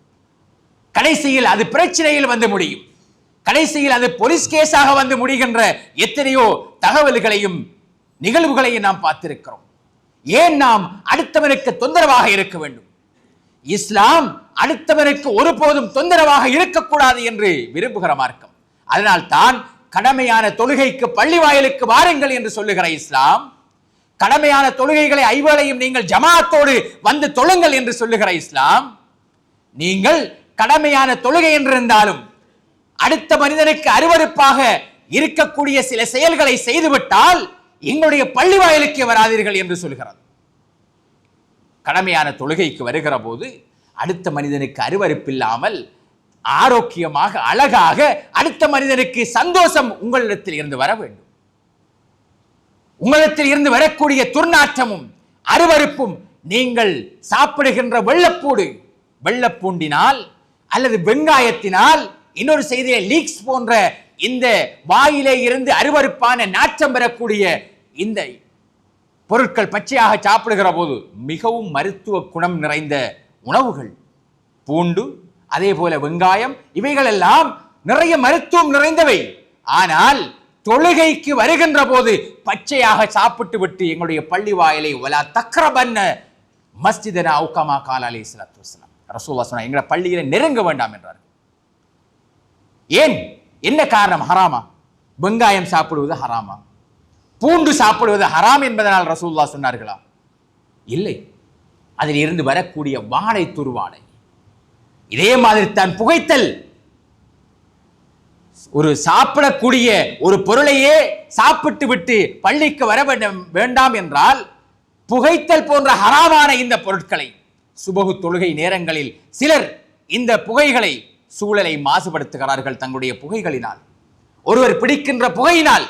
கடைசியில் அது பிரச்சனையில் வந்து முடியும். கடைசியில் அது போலீஸ் கேஸாக வந்து முடிகின்ற எத்தனையோ தகவல்களையும் நிகழ்வுகளையும் நாம் பார்த்திருக்கிறோம். ஏன் நாம் அடுத்தவனுக்கு தொந்தரவாக இருக்க வேண்டும்? இஸ்லாம் அடுத்தவனுக்கு ஒருபோதும் தொந்தரவாக இருக்கக்கூடாது என்று விரும்புகிற மார்க்கம். அதனால் தான் கடமையான தொழுகைக்கு பள்ளி வாயிலுக்கு வாருங்கள் என்று சொல்லுகிற இஸ்லாம், கடமையான தொழுகைகளை ஐவேளையும் நீங்கள் ஜமாத்தோடு வந்து தொழுங்கள் என்று சொல்லுகிற இஸ்லாம், நீங்கள் கடமையான தொழுகை என்றிருந்தாலும் அடுத்த மனிதனுக்கு அருவருப்பாக இருக்கக்கூடிய சில செயல்களை செய்துவிட்டால் எங்களுடைய பள்ளி வாயிலுக்கு வராதீர்கள் என்று சொல்கிறது. கடமையான தொழுகைக்கு வருகிற போது அடுத்த மனிதனுக்கு அருவருப்பில்லாமல் ஆரோக்கியமாக அழகாக அடுத்த மனிதனுக்கு சந்தோஷம் உங்களிடத்தில் இருந்து வர வேண்டும். உங்களிடத்தில் இருந்து வரக்கூடிய துர்நாற்றமும் அருவருப்பும் நீங்கள் சாப்பிடுகின்ற வெள்ளப்பூண்டினால் அல்லது வெங்காயத்தினால், இன்னொரு செய்தியை லீக்ஸ் போன்ற இந்த வாயிலே இருந்து அருவருப்பான நாற்றம் பெறக்கூடிய இந்த பொருட்கள் பச்சையாக சாப்பிடுகிற போது மிகவும் மருத்துவ குணம் நிறைந்த உணவுகள், பூண்டு அதே போல வெங்காயம், இவைகள் எல்லாம் நிறைய மருத்துவம் நிறைந்தவை. ஆனால் தொழுகைக்கு வருகின்ற போது பச்சையாக சாப்பிட்டு விட்டு எங்களுடைய பள்ளி வாயிலை வலா தக்ரபன்ன மஸ்ஜிதனா அவுகமா கால அலைஹிஸ்ஸலாத்து வஸலாம், ரசூலுல்லாஹ் சொன்னாங்க, எங்களை பள்ளியில நெருங்க வேண்டாம் என்றார். ஏன்? என்ன காரணம்? ஹராமா? வெங்காயம் சாப்பிடுவது ஹராமா? பூண்டு சாப்பிடுவது ஹராம் என்பதனால் ரசூலுல்லாஹ் சொன்னார்களா? இல்லை. அதில் இருந்து வரக்கூடிய வாடை துர்வாடை. இதே மாதிரி தான் புகைத்தல். ஒரு சாப்பிடக்கூடிய ஒரு பொருளையே சாப்பிட்டு விட்டு பள்ளிக்கு வர வேண்டாம் என்றால் புகைத்தல் போன்ற ஹராமான இந்த பொருட்களை சுபஹு தொழுகை நேரங்களில் சிலர் இந்த புகைகளை சூழலை மாசுபடுத்துகிறார்கள் தங்களுடைய புகைகளினால். ஒருவர் பிடிக்கின்ற புகையினால்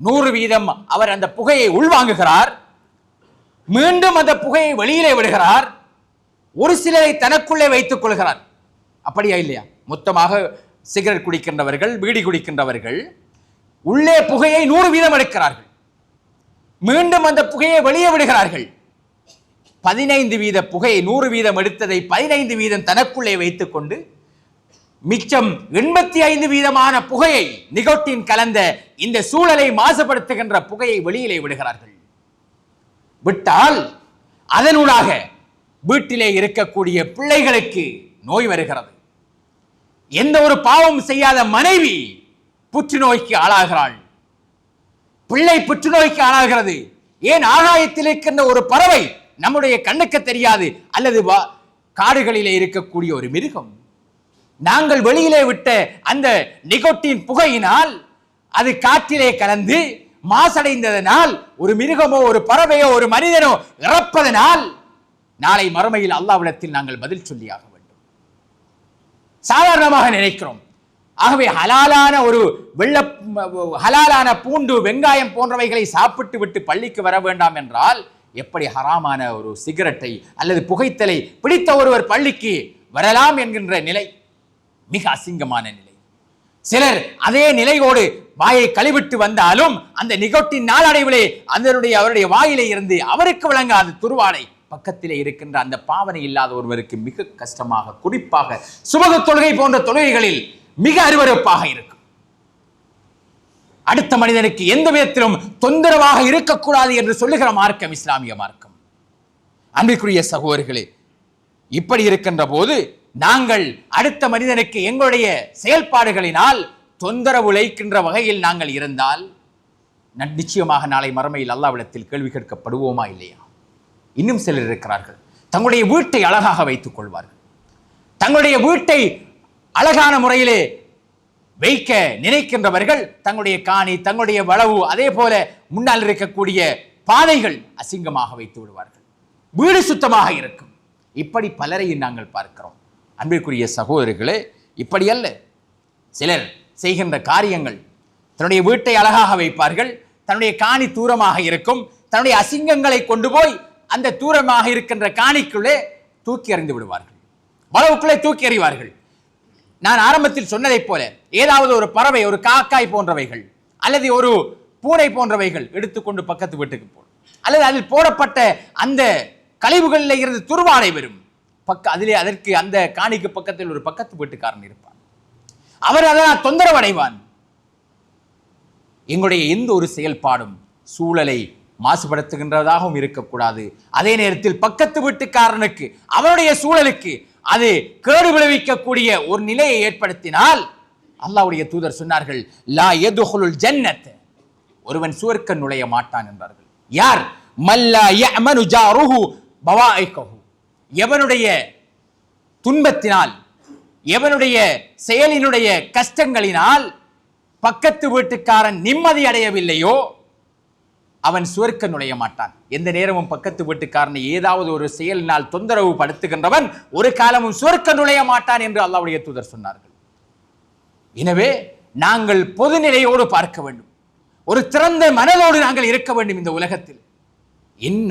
100% அவர் அந்த புகையை உள்வாங்குகிறார், மீண்டும் அந்த புகையை வெளியிலே விடுகிறார், ஒரு சிலரை தனக்குள்ளே வைத்துக் கொள்கிறார். அப்படியா இல்லையா? மொத்தமாக சிகரெட் குடிக்கின்றவர்கள், பீடி குடிக்கின்றவர்கள் உள்ளே புகையை 100% எடுக்கிறார்கள், மீண்டும் அந்த புகையை வெளியே விடுகிறார்கள். 15% புகையை 100% எடுத்ததை 15% தனக்குள்ளே வைத்துக் கொண்டு மிச்சம் 85% புகையை, நிகோட்டின் கலந்த இந்த சூழலை மாசுபடுத்துகின்ற புகையை வெளியிலே விடுகிறார்கள். விட்டால் அதனூடாக வீட்டிலே இருக்கக்கூடிய பிள்ளைகளுக்கு நோய் வருகிறது. எந்த ஒரு பாவம் செய்யாத மனைவி புற்றுநோய்க்கு ஆளாகிறாள், பிள்ளை புற்றுநோய்க்கு ஆளாகிறது. ஏன்? ஆகாயத்தில் இருக்கின்ற ஒரு பறவை நம்முடைய கண்ணுக்கு தெரியாது, அல்லது காடுகளிலே இருக்கக்கூடிய ஒரு மிருகம், நாங்கள் வெளியிலே விட்ட அந்த நிகோட்டின் புகையினால் அது காற்றிலே கலந்து மாசடைந்ததனால் ஒரு மிருகமோ ஒரு பறவையோ ஒரு மனிதனோ இறப்பதனால் நாளை மறுமையில் அல்லாஹ்விடத்தில் நாங்கள் பதில் சொல்லியாக வேண்டும். சாதாரணமாக நினைக்கிறோம். ஆகவே ஹலாலான பூண்டு, வெங்காயம் போன்றவைகளை சாப்பிட்டு விட்டு பள்ளிக்கு வர வேண்டாம் என்றால் எப்படி ஹராமான ஒரு சிகரெட்டை அல்லது புகைத்தலை பிடித்த ஒருவர் பள்ளிக்கு வரலாம் என்கின்ற நிலை மிக அசிங்கமான நிலை. சிலர் அதே நிலையோடு வாயை கழுவிட்டு வந்தாலும் அந்த நிகோட்டின் நாளடைவிலே அவருடைய வாயிலே இருந்து அவருக்கு வழங்காத துருவாடை பக்கத்திலே இருக்கின்ற அந்த பாவனை இல்லாத ஒருவருக்கு மிக கஷ்டமாக, குறிப்பாக சுபக தொழுகை போன்ற தொழுகைகளில் மிக அருவருப்பாக இருக்கும். அடுத்த மனிதனுக்கு எந்த விதத்திலும் தொந்தரவாக இருக்கக்கூடாது என்று சொல்லுகிற மார்க்கம் இஸ்லாமிய மார்க்கம். அன்பிற்குரிய சகோதரர்களே, இப்படி இருக்கின்ற போது நாங்கள் அடுத்த மனிதனுக்கு எங்களுடைய செயல்பாடுகளினால் தொந்தரவு உழைக்கின்ற வகையில் நாங்கள் இருந்தால் நிச்சயமாக நாளை மறுமையில் அல்லாஹ்விடத்தில் கேள்வி கேட்கப்படுவோமா இல்லையா? இன்னும் சிலர் இருக்கிறார்கள், தங்களுடைய வீட்டை அழகாக வைத்துக் கொள்வார்கள். தங்களுடைய வீட்டை அழகான முறையிலே வைக்க நினைக்கின்றவர்கள் தங்களுடைய காணி, தங்களுடைய வளவு, அதே போல முன்னால் இருக்கக்கூடிய பாதைகள் அசிங்கமாக வைத்து விடுவார்கள். வீடு சுத்தமாக இருக்கும். இப்படி பலரையும் நாங்கள் பார்க்கிறோம். அன்பிற்குரிய சகோதரர்களே, இப்படி அல்ல. சிலர் செய்கின்ற காரியங்கள், தன்னுடைய வீட்டை அழகாக வைப்பார்கள், தன்னுடைய காணி தூரமாக இருக்கும், தன்னுடைய அசிங்கங்களை கொண்டு போய் அந்த தூரமாக இருக்கின்ற காணிக்குள்ளே தூக்கி எறிந்து விடுவார்கள், வளவுக்குள்ளே தூக்கி எறிவார்கள். நான் ஆரம்பத்தில் சொன்னதைப் போல ஏதாவது ஒரு பறவை, ஒரு காக்காய் போன்றவைகள் அல்லது ஒரு பூனை போன்றவைகள் எடுத்துக்கொண்டு பக்கத்து வீட்டுக்கு போடும், அல்லது அதில் போடப்பட்ட அந்த கழிவுகளில் இருந்து துருவாடை வரும். அதிலே அதற்கு அந்த காணிக்கு பக்கத்தில் ஒரு பக்கத்து வீட்டுக்காரன் இருப்பான். அவர் அதனால் தொந்தரவு அடைவான். எங்களுடைய எந்த ஒரு செயல்பாடும் சூழலை மாசுபடுத்துகின்றதாகவும் இருக்கக்கூடாது. அதே நேரத்தில் பக்கத்து வீட்டுக்காரனுக்கு, அவனுடைய சூழலுக்கு அது கேடு விளைவிக்கக்கூடிய ஒரு நிலையை ஏற்படுத்தினால் அல்லாஹ்வுடைய தூதர் சொன்னார்கள், லா யதுகுலுல் ஜன்னத், ஒருவன் சுவர்க்க நுழைய மாட்டான் என்றார்கள். யார்? மல்லா யஅமனு ஜாருஹு பவாயிகஹு, எவனுடைய துன்பத்தினால், எவனுடைய செயலினுடைய கஷ்டங்களினால் பக்கத்து வீட்டுக்காரன் நிம்மதி அடையவில்லையோ அவன் சுவர்க்க நுழைய மாட்டான். எந்த நேரமும் பக்கத்து வீட்டுக்காரனை ஏதாவது ஒரு செயலினால் தொந்தரவு படுத்துகின்றவன் ஒரு காலமும் சுவர்க்க நுழைய மாட்டான் என்று அல்லாஹ்வுடைய தூதர் சொன்னார்கள். எனவே நாங்கள் பொதுநிலையோடு பார்க்க வேண்டும், ஒரு திறந்த மனதோடு நாங்கள் இருக்க வேண்டும். இந்த உலகத்தில்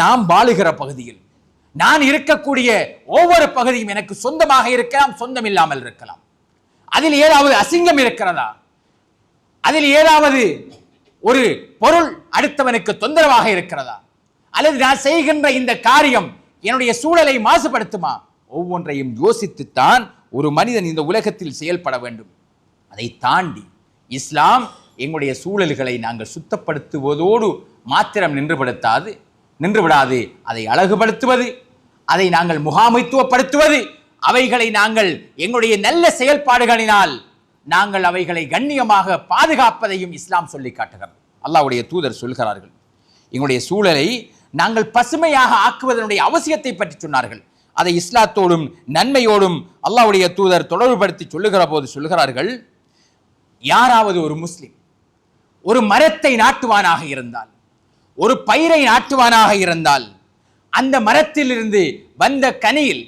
நாம் வாழுகிற பகுதியில், நான் இருக்கக்கூடிய ஒவ்வொரு பகுதியும் எனக்கு சொந்தமாக இருக்கலாம், சொந்தம் இல்லாமல் இருக்கலாம். அதில் ஏதாவது அசிங்கம் இருக்கிறதா, அதில் ஏதாவது ஒரு பொருள் அடுத்தவனுக்கு தொந்தரவாக இருக்கிறதா, அல்லது நான் செய்கின்ற இந்த காரியம் என்னுடைய சூழலை மாசுபடுத்துமா, ஒவ்வொன்றையும் யோசித்துத்தான் ஒரு மனிதன் இந்த உலகத்தில் செயல்பட வேண்டும். அதை தாண்டி இஸ்லாம் எங்களுடைய சூழல்களை நாங்கள் சுத்தப்படுத்துவதோடு மாத்திரம் நின்று விடாது, அதை அழகுபடுத்துவது, அதை நாங்கள் முகாமைத்துவப்படுத்துவது, அவைகளை நாங்கள் எங்களுடைய நல்ல செயல்பாடுகளினால் நாங்கள் அவைகளை கண்ணியமாக பாதுகாப்பதையும் இஸ்லாம் சொல்லி காட்டுகிறது. அல்லாஹ்வுடைய தூதர் சொல்கிறார்கள், எங்களுடைய சூழலை நாங்கள் பசுமையாக ஆக்குவதனுடைய அவசியத்தை பற்றி சொன்னார்கள். அதை இஸ்லாத்தோடும் நன்மையோடும் அல்லாஹ்வுடைய தூதர் தொடர்புபடுத்தி சொல்லுகிற போது சொல்கிறார்கள், யாராவது ஒரு முஸ்லிம் ஒரு மரத்தை நாட்டுவானாக இருந்தால், ஒரு பயிரை நாட்டுவானாக இருந்தால், அந்த மரத்திலிருந்து வந்த கனியில்,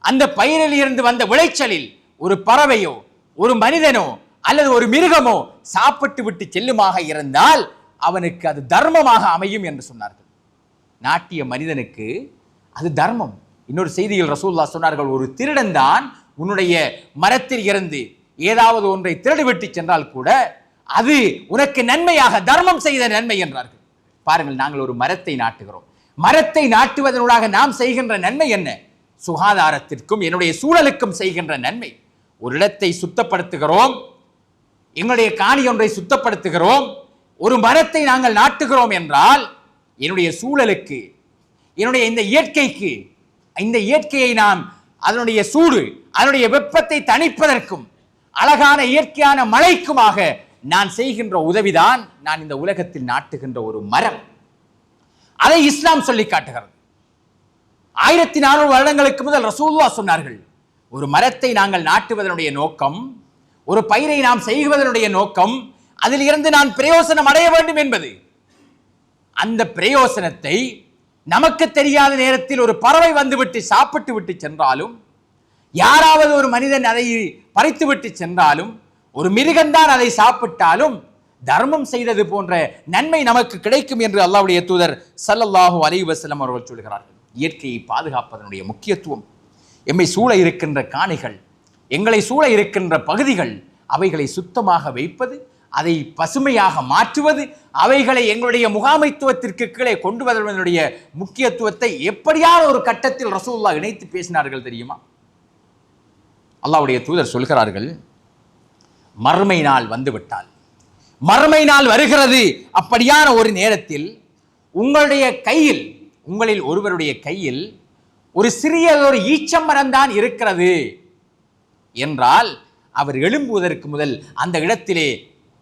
அந்த பயிரில் இருந்து வந்த விளைச்சலில் ஒரு பறவையோ ஒரு மனிதனோ அல்லது ஒரு மிருகமோ சாப்பிட்டு விட்டு செல்லுமாக இருந்தால் அவனுக்கு அது தர்மமாக அமையும் என்று சொன்னார்கள். நாட்டிய மனிதனுக்கு அது தர்மம். இன்னொரு செய்தியில் ரசூலுல்லாஹ் சொன்னார்கள், ஒரு திருடன் தான் உன்னுடைய மரத்தில் இருந்து ஏதாவது ஒன்றை திருடிவிட்டு சென்றால் கூட அது உனக்கு நன்மையாக, தர்மம் செய்த நன்மை என்றார்கள். பாருங்கள், நாங்கள் ஒரு மரத்தை நாட்டுகிறோம். மரத்தை நாட்டுவதனூடாக நாம் செய்கின்ற நன்மை என்ன? சுகாதாரத்திற்கும் என்னுடைய சூழலுக்கும் செய்கின்ற நன்மை. ஒரு இடத்தை சுத்தப்படுத்துகிறோம், எங்களுடைய காணி ஒன்றை சுத்தப்படுத்துகிறோம், ஒரு மரத்தை நாங்கள் நாட்டுகிறோம் என்றால் என்னுடைய சூழலுக்கு, என்னுடைய இந்த இயற்கைக்கு, இந்த இயற்கையை நாம் அதனுடைய சூடு, அதனுடைய வெப்பத்தை தணிப்பதற்கும் அழகான இயற்கையான மழைக்குமாக நான் செய்கின்ற உதவிதான் நான் இந்த உலகத்தில் நாட்டுகின்ற ஒரு மரம். அதை இஸ்லாம் சொல்லி காட்டுகிறது. 1400 வருடங்களுக்கு முதல் ரசூலுல்லாஹ் சொன்னார்கள், ஒரு மரத்தை நாங்கள் நாட்டுவதனுடைய நோக்கம், ஒரு பயிரை நாம் செய்வதனுடைய நோக்கம், அதில் இருந்து நான் பிரயோசனம் அடைய வேண்டும் என்பது. அந்த பிரயோசனத்தை நமக்கு தெரியாத நேரத்தில் ஒரு பறவை வந்துவிட்டு சாப்பிட்டு விட்டு சென்றாலும், யாராவது ஒரு மனிதன் அதை பறித்து விட்டு சென்றாலும், ஒரு மிருகம்தான் அதை சாப்பிட்டாலும் தர்மம் செய்தது போன்ற நன்மை நமக்கு கிடைக்கும் என்று அல்லாஹ்வுடைய தூதர் ஸல்லல்லாஹு அலைஹி வஸல்லம் அவர்கள் சொல்கிறார்கள். இயற்கையை பாதுகாப்பதனுடைய முக்கியத்துவம், எம்மை சூழ இருக்கின்ற காணிகள், எங்களை சூழ இருக்கின்ற பகுதிகள், அவைகளை சுத்தமாக வைப்பது, அதை பசுமையாக மாற்றுவது, அவைகளை எங்களுடைய முகாமைத்துவத்திற்கு கீழே கொண்டு வருவதனுடைய முக்கியத்துவத்தை எப்படியான ஒரு கட்டத்தில் ரசூலுல்லாஹ் இணைத்து பேசினார்கள் தெரியுமா? அல்லாஹ்வுடைய தூதர் சொல்கிறார்கள், மறுமை நாள் வந்துவிட்டால், மறுமை நாள் வருகிறது, அப்படியான ஒரு நேரத்தில் உங்களுடைய கையில், உங்களில் ஒருவருடைய கையில் ஒரு சிறிய ஒரு ஈச்சமரம் தான் இருக்கிறது என்றால், அவர் எழும்புவதற்கு முதல் அந்த இடத்திலே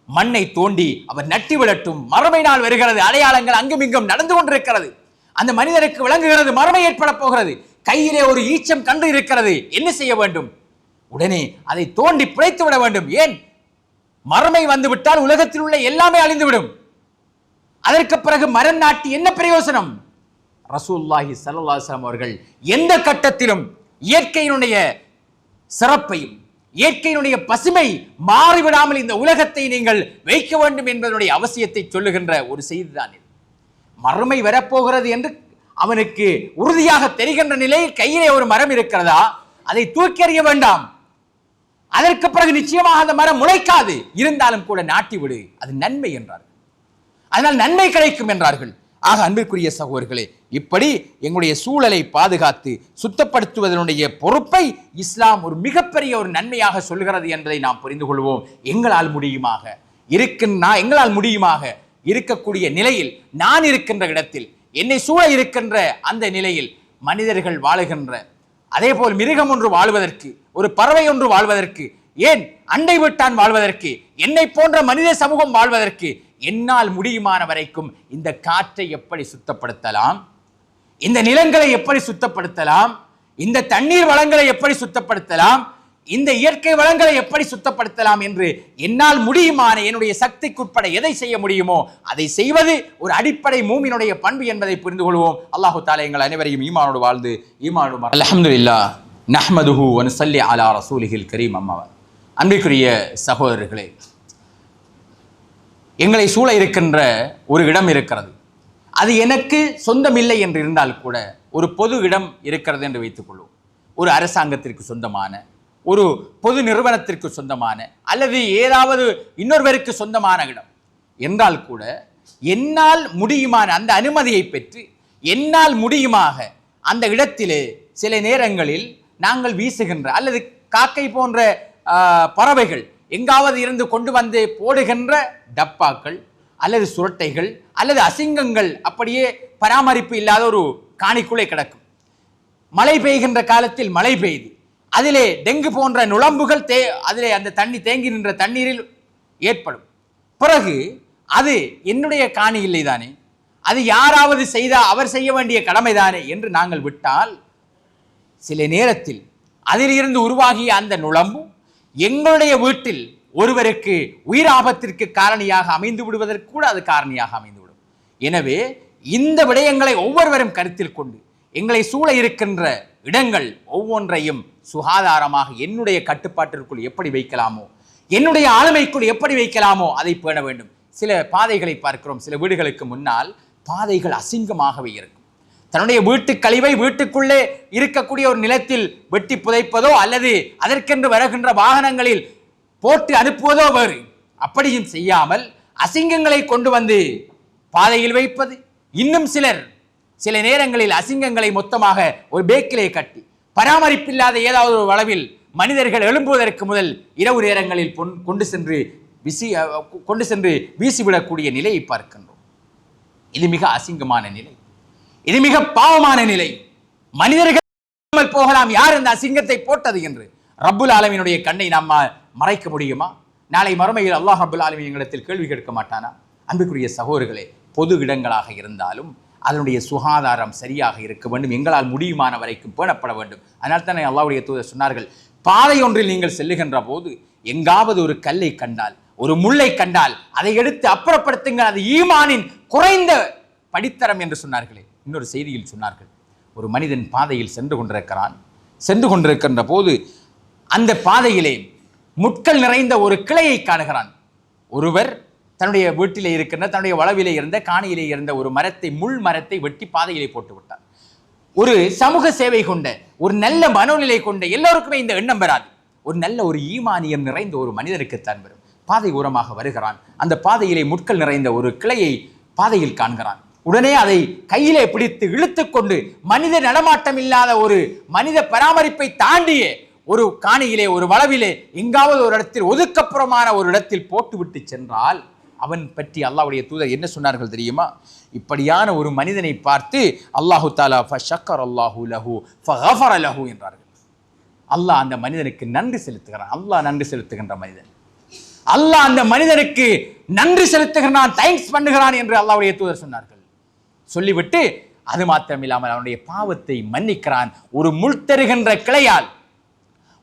மண்ணை தோண்டி அவர் நட்டி விடட்டும். மறுமை நாள் வருகிறது, அடையாளங்கள் அங்கும் இங்கும் நடந்து கொண்டிருக்கிறது, அந்த மனிதருக்கு விளங்குகிறது மறுமை ஏற்பட போகிறது. கையிலே ஒரு ஈச்சம் கண்டு இருக்கிறது, என்ன செய்ய வேண்டும்? உடனே அதை தோண்டி பிழைத்து விட வேண்டும். ஏன்? மறுமை வந்துவிட்டால் உலகத்தில் உள்ள எல்லாமே அழிந்துவிடும். அதற்கு பிறகு மரம் நாட்டி என்ன பிரயோசனம்? ரசூலுல்லாஹி ஸல்லல்லாஹு அலைஹி வஸல்லம் அவர்கள் எந்த கட்டத்திலும் இயற்கையினுடைய சிறப்பையும் இயற்கையினுடைய பசுமை மாறிவிடாமல் இந்த உலகத்தை நீங்கள் வைக்க வேண்டும் என்பதனுடைய அவசியத்தை சொல்லுகின்ற ஒரு செய்திதான் இது. மறுமை வரப்போகிறது என்று அவனுக்கு உறுதியாக தெரிகின்ற நிலையில் கையிலே ஒரு மரம் இருக்கிறதா, அதை தூக்கி எறிய வேண்டாம். அதற்கு பிறகு நிச்சயமாக அந்த மரம் முளைக்காது, இருந்தாலும் கூட நாட்டி விடு, அது நன்மை என்றார்கள். அதனால் நன்மை கிடைக்கும் என்றார்கள். ஆக அன்பிற்குரிய சகோதரர்களே, இப்படி எங்களுடைய சூழலை பாதுகாத்து சுத்தப்படுத்துவதனுடைய பொறுப்பை இஸ்லாம் ஒரு மிகப்பெரிய ஒரு நன்மையாக சொல்கிறது என்பதை நாம் புரிந்து கொள்வோம். எங்களால் முடியுமாக இருக்கக்கூடிய நிலையில், நான் இருக்கின்ற இடத்தில், என்னை சூழ இருக்கின்ற அந்த நிலையில் மனிதர்கள் வாழுகின்ற, அதே போல் மிருகம் ஒன்று வாழ்வதற்கு, ஒரு பறவை ஒன்று வாழ்வதற்கு, ஏன் அண்டை வீட்டான் வாழ்வதற்கு, என்னை போன்ற மனித சமூகம் வாழ்வதற்கு என்னால் முடியுமான வரைக்கும் இந்த காற்றை எப்படி சுத்தப்படுத்தலாம், இந்த நிலங்களை எப்படி சுத்தப்படுத்தலாம், இந்த தண்ணீர் வளங்களை எப்படி சுத்தப்படுத்தலாம், இந்த இயற்கை வளங்களை எப்படி சுத்தப்படுத்தலாம் என்று என்னால் முடியுமான என்னுடைய சக்திக்குட்பட எதை செய்ய முடியுமோ அதை செய்வது ஒரு அடிப்படை மூமினுடைய பண்பு என்பதை புரிந்து கொள்வோம். அல்லாஹு தஆலா எங்கள் அனைவரையும் ஈமானோடு வாழ்ந்து ஈமானோடு அல்ஹம்துலில்லாஹ் நஹ்மதுஹு வ நுஸல்லி அலா ரசூலிஹில் கரீம். அம்மா, அன்பிற்குரிய சகோதரர்களே, எங்களை சூழ இருக்கின்ற ஒரு இடம் இருக்கிறது. அது எனக்கு சொந்தமில்லை என்று இருந்தால் கூட ஒரு பொது இடம் இருக்கிறது என்று வைத்துக் கொள்வோம். ஒரு அரசாங்கத்திற்கு சொந்தமான, ஒரு பொது நிறுவனத்திற்கு சொந்தமான, அல்லது ஏதாவது இன்னொருவருக்கு சொந்தமான இடம் என்றால் கூட என்னால் முடியுமான அந்த அனுமதியை பெற்று என்னால் முடியுமாக அந்த இடத்திலே சில நேரங்களில் நாங்கள் வீசுகின்ற அல்லது காக்கை போன்ற பறவைகள் எங்காவது இருந்து கொண்டு வந்து போடுகின்ற டப்பாக்கள் அல்லது சுரட்டைகள் அல்லது அசிங்கங்கள் அப்படியே பராமரிப்பு இல்லாத ஒரு காணிக்குள்ளே கிடக்கும். மழை பெய்கின்ற காலத்தில் மழை பெய்து அதிலே டெங்கு போன்ற நுளம்புகள் அதிலே அந்த தண்ணி தேங்கி நின்ற தண்ணீரில் ஏற்படும். பிறகு அது என்னுடைய காணி இல்லை தானே, அது யாராவது செய்தால் அவர் செய்ய வேண்டிய கடமை தானே என்று நாங்கள் விட்டால் சில நேரத்தில் அதில் இருந்து உருவாகிய அந்த நுளம்பு எங்களுடைய வீட்டில் ஒருவருக்கு உயிர் ஆபத்திற்கு காரணியாக அமைந்து விடுவதற்கு கூட அது காரணியாக அமைந்துவிடும். எனவே இந்த விடயங்களை ஒவ்வொருவரும் கருத்தில் கொண்டு எங்களை சூழ இருக்கின்ற இடங்கள் ஒவ்வொன்றையும் சுகாதாரமாக என்னுடைய கட்டுப்பாட்டிற்குள் எப்படி வைக்கலாமோ, என்னுடைய ஆளுமைக்குள் எப்படி வைக்கலாமோ அதை பேண வேண்டும். சில பாதைகளை பார்க்கிறோம், சில வீடுகளுக்கு முன்னால் பாதைகள் அசிங்கமாகவே இருக்கும். தன்னுடைய வீட்டு கழிவை வீட்டுக்குள்ளே இருக்கக்கூடிய ஒரு நிலத்தில் வெட்டி புதைப்பதோ அல்லது அதற்கென்று வருகின்ற வாகனங்களில் போட்டு அனுப்புவதோ வேறு. அப்படியும் செய்யாமல் அசிங்கங்களை கொண்டு வந்து பாதையில் வைப்பது. இன்னும் சில நேரங்களில் அசிங்கங்களை மொத்தமாக ஒரு பேக்கிலே கட்டி பராமரிப்பில்லாத ஏதாவது ஒரு அளவில் மனிதர்கள் எழும்புவதற்கு முதல் இரவு நேரங்களில் கொண்டு சென்று வீசிவிடக்கூடிய நிலையை பார்க்கின்றோம். இது மிக அசிங்கமான நிலை, இது மிக பாவமான நிலை. மனிதர்கள் போகலாம், யார் இந்த அசிங்கத்தை போட்டது என்று ரப்புல் ஆலமீனுடைய கண்ணை நாம் மறைக்க முடியுமா? நாளை மறுமையில் அல்லாஹ் ரப்புல் ஆலமீன் எங்களிடத்தில் கேள்வி கேட்க மாட்டானா? அன்புக்குரிய சகோதரர்களே, பொது இடங்களாக இருந்தாலும் அதனுடைய சுகாதாரம் சரியாக இருக்க வேண்டும், எங்களால் முடியுமான வரைக்கும் பேணப்பட வேண்டும். அதனால் தான் அல்லாஹ்வுடைய தூதர் சொன்னார்கள், பாதை ஒன்றில் நீங்கள் செல்லுகின்ற போது எங்காவது ஒரு கல்லை கண்டால், ஒரு முள்ளை கண்டால் அதை எடுத்து அப்புறப்படுத்துங்கள், அது ஈமானின் குறைந்த படித்தரம் என்று சொன்னார்களே. இன்னொரு செய்தியில் சொன்னார்கள், ஒரு மனிதன் பாதையில் சென்று கொண்டிருக்கின்ற போது அந்த பாதையிலே முட்கள் நிறைந்த ஒரு கிளையை காணுகிறான். ஒருவர் தன்னுடைய வீட்டிலே இருக்கின்ற தன்னுடைய வளவிலே இருந்த காணியிலே இருந்த ஒரு மரத்தை, முள் மரத்தை வெட்டி பாதையிலே போட்டு விட்டார். ஒரு சமூக சேவை கொண்ட, ஒரு நல்ல மனோநிலை கொண்ட எல்லோருக்குமே இந்த எண்ணம் வராது. ஒரு நல்ல ஒரு ஈமானியம் நிறைந்த ஒரு மனிதனுக்குத்தான் வரும். பாதை ஓரமாக வருகிறான். அந்த பாதையிலே முட்கள் நிறைந்த ஒரு கிளையை பாதையில் காண்கிறான். உடனே அதை கையிலே பிடித்து இழுத்து கொண்டு மனித நடமாட்டம் இல்லாத ஒரு மனித பராமரிப்பை தாண்டிய ஒரு காணியிலே, ஒரு வளவிலே, எங்காவது ஒரு இடத்தில் ஒதுக்கப்புறமான ஒரு இடத்தில் போட்டுவிட்டு சென்றால் அவன் பற்றி அல்லாஹ்வுடைய தூதர் என்ன சொன்னார்கள் தெரியுமா? இப்படியான ஒரு மனிதனை பார்த்து அல்லாஹு தஆலா ஃபஷக்கர அல்லாஹு லஹு ஃபகஃபர லஹு என்றார்கள். அல்லாஹ் அந்த மனிதனுக்கு நன்றி செலுத்துகிறான். அல்லாஹ் நன்றி செலுத்துகின்ற மனிதன், அல்லாஹ் அந்த மனிதனுக்கு நன்றி செலுத்துகிறான், தேங்க்ஸ் பண்ணுகிறான் என்று அல்லாஹ்வுடைய தூதர் சொன்னார்கள். சொல்லிவிட்டு அது மாத்திரமில்லாமல் அவனுடைய பாவத்தை மன்னிக்கிறான். ஒரு முள் தருகின்ற கிளையால்,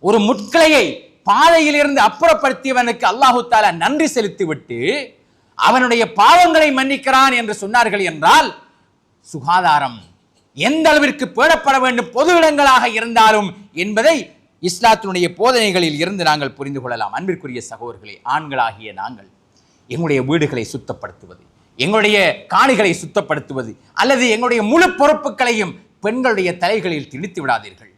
ஒரு முட்கிளையை பாதையில் இருந்து அப்புறப்படுத்தியவனுக்கு அல்லாஹு தஆலா நன்றி செலுத்திவிட்டு அவனுடைய பாவங்களை மன்னிக்கிறான் என்று சொன்னார்கள் என்றால், சுகாதாரம் எந்த அளவிற்கு பேணப்பட வேண்டும் பொது இடங்களாக இருந்தாலும் என்பதை இஸ்லாத்தினுடைய போதனைகளில் இருந்து நாங்கள் புரிந்து கொள்ளலாம். அன்பிற்குரிய சகோதரர்களே, ஆண்களாகிய நாங்கள் எங்களுடைய வீடுகளை சுத்தப்படுத்துவது, எங்களுடைய காணிகளை சுத்தப்படுத்துவது அல்லது எங்களுடைய முழு பொறுப்புகளையும் பெண்களுடைய தலைகளில் திணித்து விடாதீர்கள்.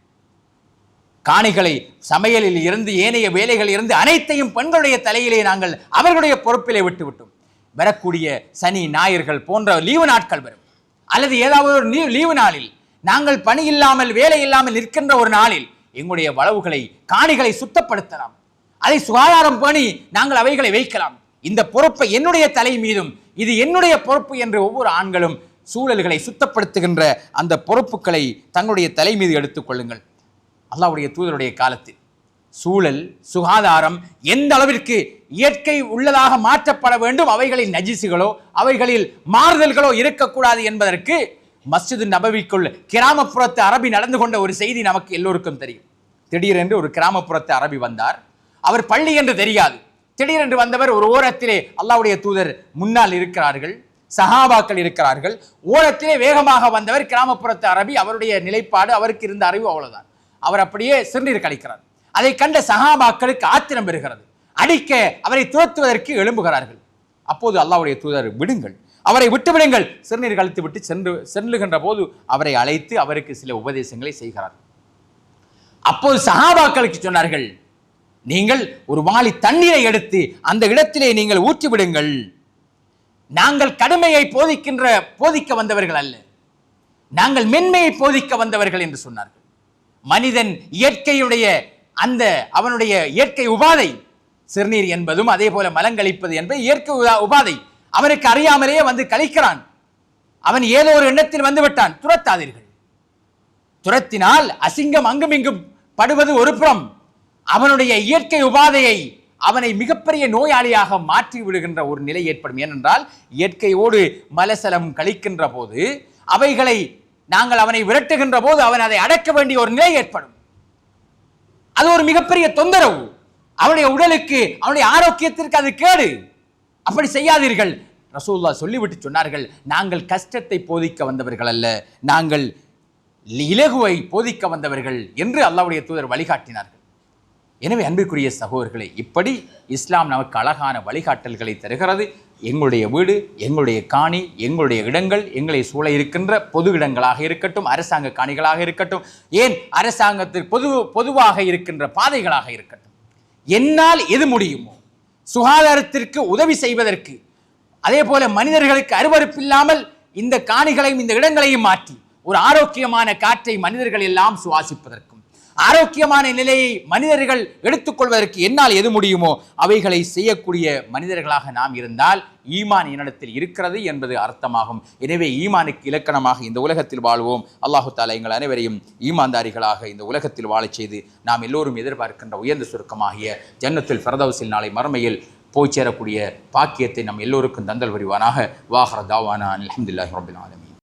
காணிகளை, சமையலில் இருந்து ஏனைய வேலைகளில் இருந்து அனைத்தையும் பெண்களுடைய தலையிலே நாங்கள் அவர்களுடைய பொறுப்பிலே விட்டுவிட்டோம். வரக்கூடிய சனி ஞாயிறுகள் போன்ற லீவு நாட்கள் வரும், அல்லது ஏதாவது ஒரு லீவு நாளில் நாங்கள் பணி இல்லாமல் வேலை இல்லாமல் நிற்கின்ற ஒரு நாளில் எங்களுடைய வளவுகளை, காணிகளை சுத்தப்படுத்தலாம். அதை சுகாதாரம் பண்ணி நாங்கள் அவைகளை வைக்கலாம். இந்த பொறுப்பை என்னுடைய தலை மீதும், இது என்னுடைய பொறுப்பு என்று ஒவ்வொரு ஆண்களும் சூழல்களை சுத்தப்படுத்துகின்ற அந்த பொறுப்புகளை தங்களுடைய தலை மீது எடுத்துக் கொள்ளுங்கள். அல்லாஹ்வுடைய தூதருடைய காலத்தில் சூழல், சுகாதாரம் எந்த அளவிற்கு இயற்கை உள்ளதாக மாற்றப்பட வேண்டும், அவைகளில் நஜிசுகளோ அவைகளில் மாறுதல்களோ இருக்கக்கூடாது என்பதற்கு மஸ்ஜிது நபவிக்குள் கிராமப்புறத்து அரபி நடந்து கொண்ட ஒரு செய்தி நமக்கு எல்லோருக்கும் தெரியும். திடீரென்று ஒரு கிராமப்புறத்து அரபி வந்தார். அவர் பள்ளி என்று தெரியாது. திடீரென்று வந்தவர் ஒரு ஓரத்திலே அல்லாஹ்வுடைய தூதர் முன்னால் இருக்கிறார்கள், சஹாபாக்கள் இருக்கிறார்கள். ஓரத்திலே வேகமாக வந்தவர் கிராமப்புறத்து அரபி. அவருடைய நிலைப்பாடு, அவருக்கு இருந்த அறிவு அவ்வளவுதான். அவர் அப்படியே சிறுநீர் கழிக்கிறார். அதை கண்ட சஹாபாக்களுக்கு ஆத்திரம் பெறுகிறது. அடிக்க, அவரை துரத்துவதற்கு எழும்புகிறார்கள். அப்போது அல்லாஹ்வுடைய தூதர், விடுங்கள், அவரை விட்டு விடுங்கள். சிறுநீர் கழித்து விட்டு செல்லுகின்ற போது அவரை அழைத்து அவருக்கு சில உபதேசங்களை செய்கிறார். அப்போது சஹாபாக்களுக்கு சொன்னார்கள், நீங்கள் ஒரு வாளி தண்ணீரை எடுத்து அந்த இடத்திலே நீங்கள் ஊற்றி விடுங்கள். நாங்கள் கடுமையை போதிக்க வந்தவர்கள் அல்ல, நாங்கள் மென்மையை போதிக்க வந்தவர்கள் என்று சொன்னார்கள். மனிதன் இயற்கையுடைய அந்த அவனுடைய இயற்கை உபாதை சிறுநீர் என்பதும் அதே போல மலங்கழிப்பது என்பது இயற்கை உபாதை. அவனுக்கு அறியாமலேயே வந்து கழிக்கிறான். அவன் ஏதோ ஒரு எண்ணத்தில் வந்து விட்டான். துரத்தாதீர்கள். துரத்தினால் அசிங்கம் அங்குமிங்கும் படுவது ஒரு புறம், அவனுடைய இயற்கை உபாதையை அவனை மிகப்பெரிய நோயாளியாக மாற்றி விடுகின்ற ஒரு நிலை ஏற்படும். ஏனென்றால் இயற்கையோடு மலசலம் கழிக்கின்ற போது, அவைகளை நாங்கள் அவனை விரட்டுகின்ற போது அவன் அதை அடக்க வேண்டிய ஒரு நிலை ஏற்படும். அது ஒரு மிகப்பெரிய தொந்தரவு. அவனுடைய உடலுக்கு, அவனுடைய ஆரோக்கியத்திற்கு அது கேடு. அப்படி செய்யாதீர்கள். ரசூலுல்லாஹ் சொல்லிவிட்டு சொன்னார்கள், நாங்கள் கஷ்டத்தை போதிக்க வந்தவர்கள் அல்ல, நாங்கள் இலகுவை போதிக்க வந்தவர்கள் என்று அல்லாஹ்வுடைய தூதர் வழிகாட்டினார்கள். எனவே அன்பிற்குரிய சகோதரர்களே, இப்படி இஸ்லாம் நமக்கு அழகான வழிகாட்டல்களை தருகிறது. எங்களுடைய வீடு, எங்களுடைய காணி, எங்களுடைய இடங்கள், எங்களை சூழ இருக்கின்ற பொது இடங்களாக இருக்கட்டும், அரசாங்க காணிகளாக இருக்கட்டும், ஏன் அரசாங்கத்திற்கு பொதுவாக இருக்கின்ற பாதைகளாக இருக்கட்டும், என்னால் எது முடியுமோ சுகாதாரத்திற்கு உதவி செய்வதற்கு, அதே போல மனிதர்களுக்கு அருவருப்பில்லாமல் இந்த காணிகளையும் இந்த இடங்களையும் மாற்றி ஒரு ஆரோக்கியமான காற்றை மனிதர்கள் எல்லாம் சுவாசிப்பதற்கும், ஆரோக்கியமான நிலையை மனிதர்கள் எடுத்துக்கொள்வதற்கு என்னால் எது முடியுமோ அவைகளை செய்யக்கூடிய மனிதர்களாக நாம் இருந்தால் ஈமான் என்னிடத்தில் இருக்கிறது என்பது அர்த்தமாகும். எனவே ஈமானுக்கு இலக்கணமாக இந்த உலகத்தில் வாழ்வோம். அல்லாஹு தஆலா எங்கள் அனைவரையும் ஈமான்தாரிகளாக இந்த உலகத்தில் வாழச் செய்து நாம் எல்லோரும் எதிர்பார்க்கின்ற உயர்ந்த சுருக்கமாகிய ஜன்னத்துல் ஃபிர்தௌஸில் நாளை மறுமையில் போய் சேரக்கூடிய பாக்கியத்தை நம் எல்லோருக்கும் தந்தல் புரிவானாக. வாஹிரு தாவானா அல்ஹம்துலில்லாஹி ரப்பில் ஆலமீன்.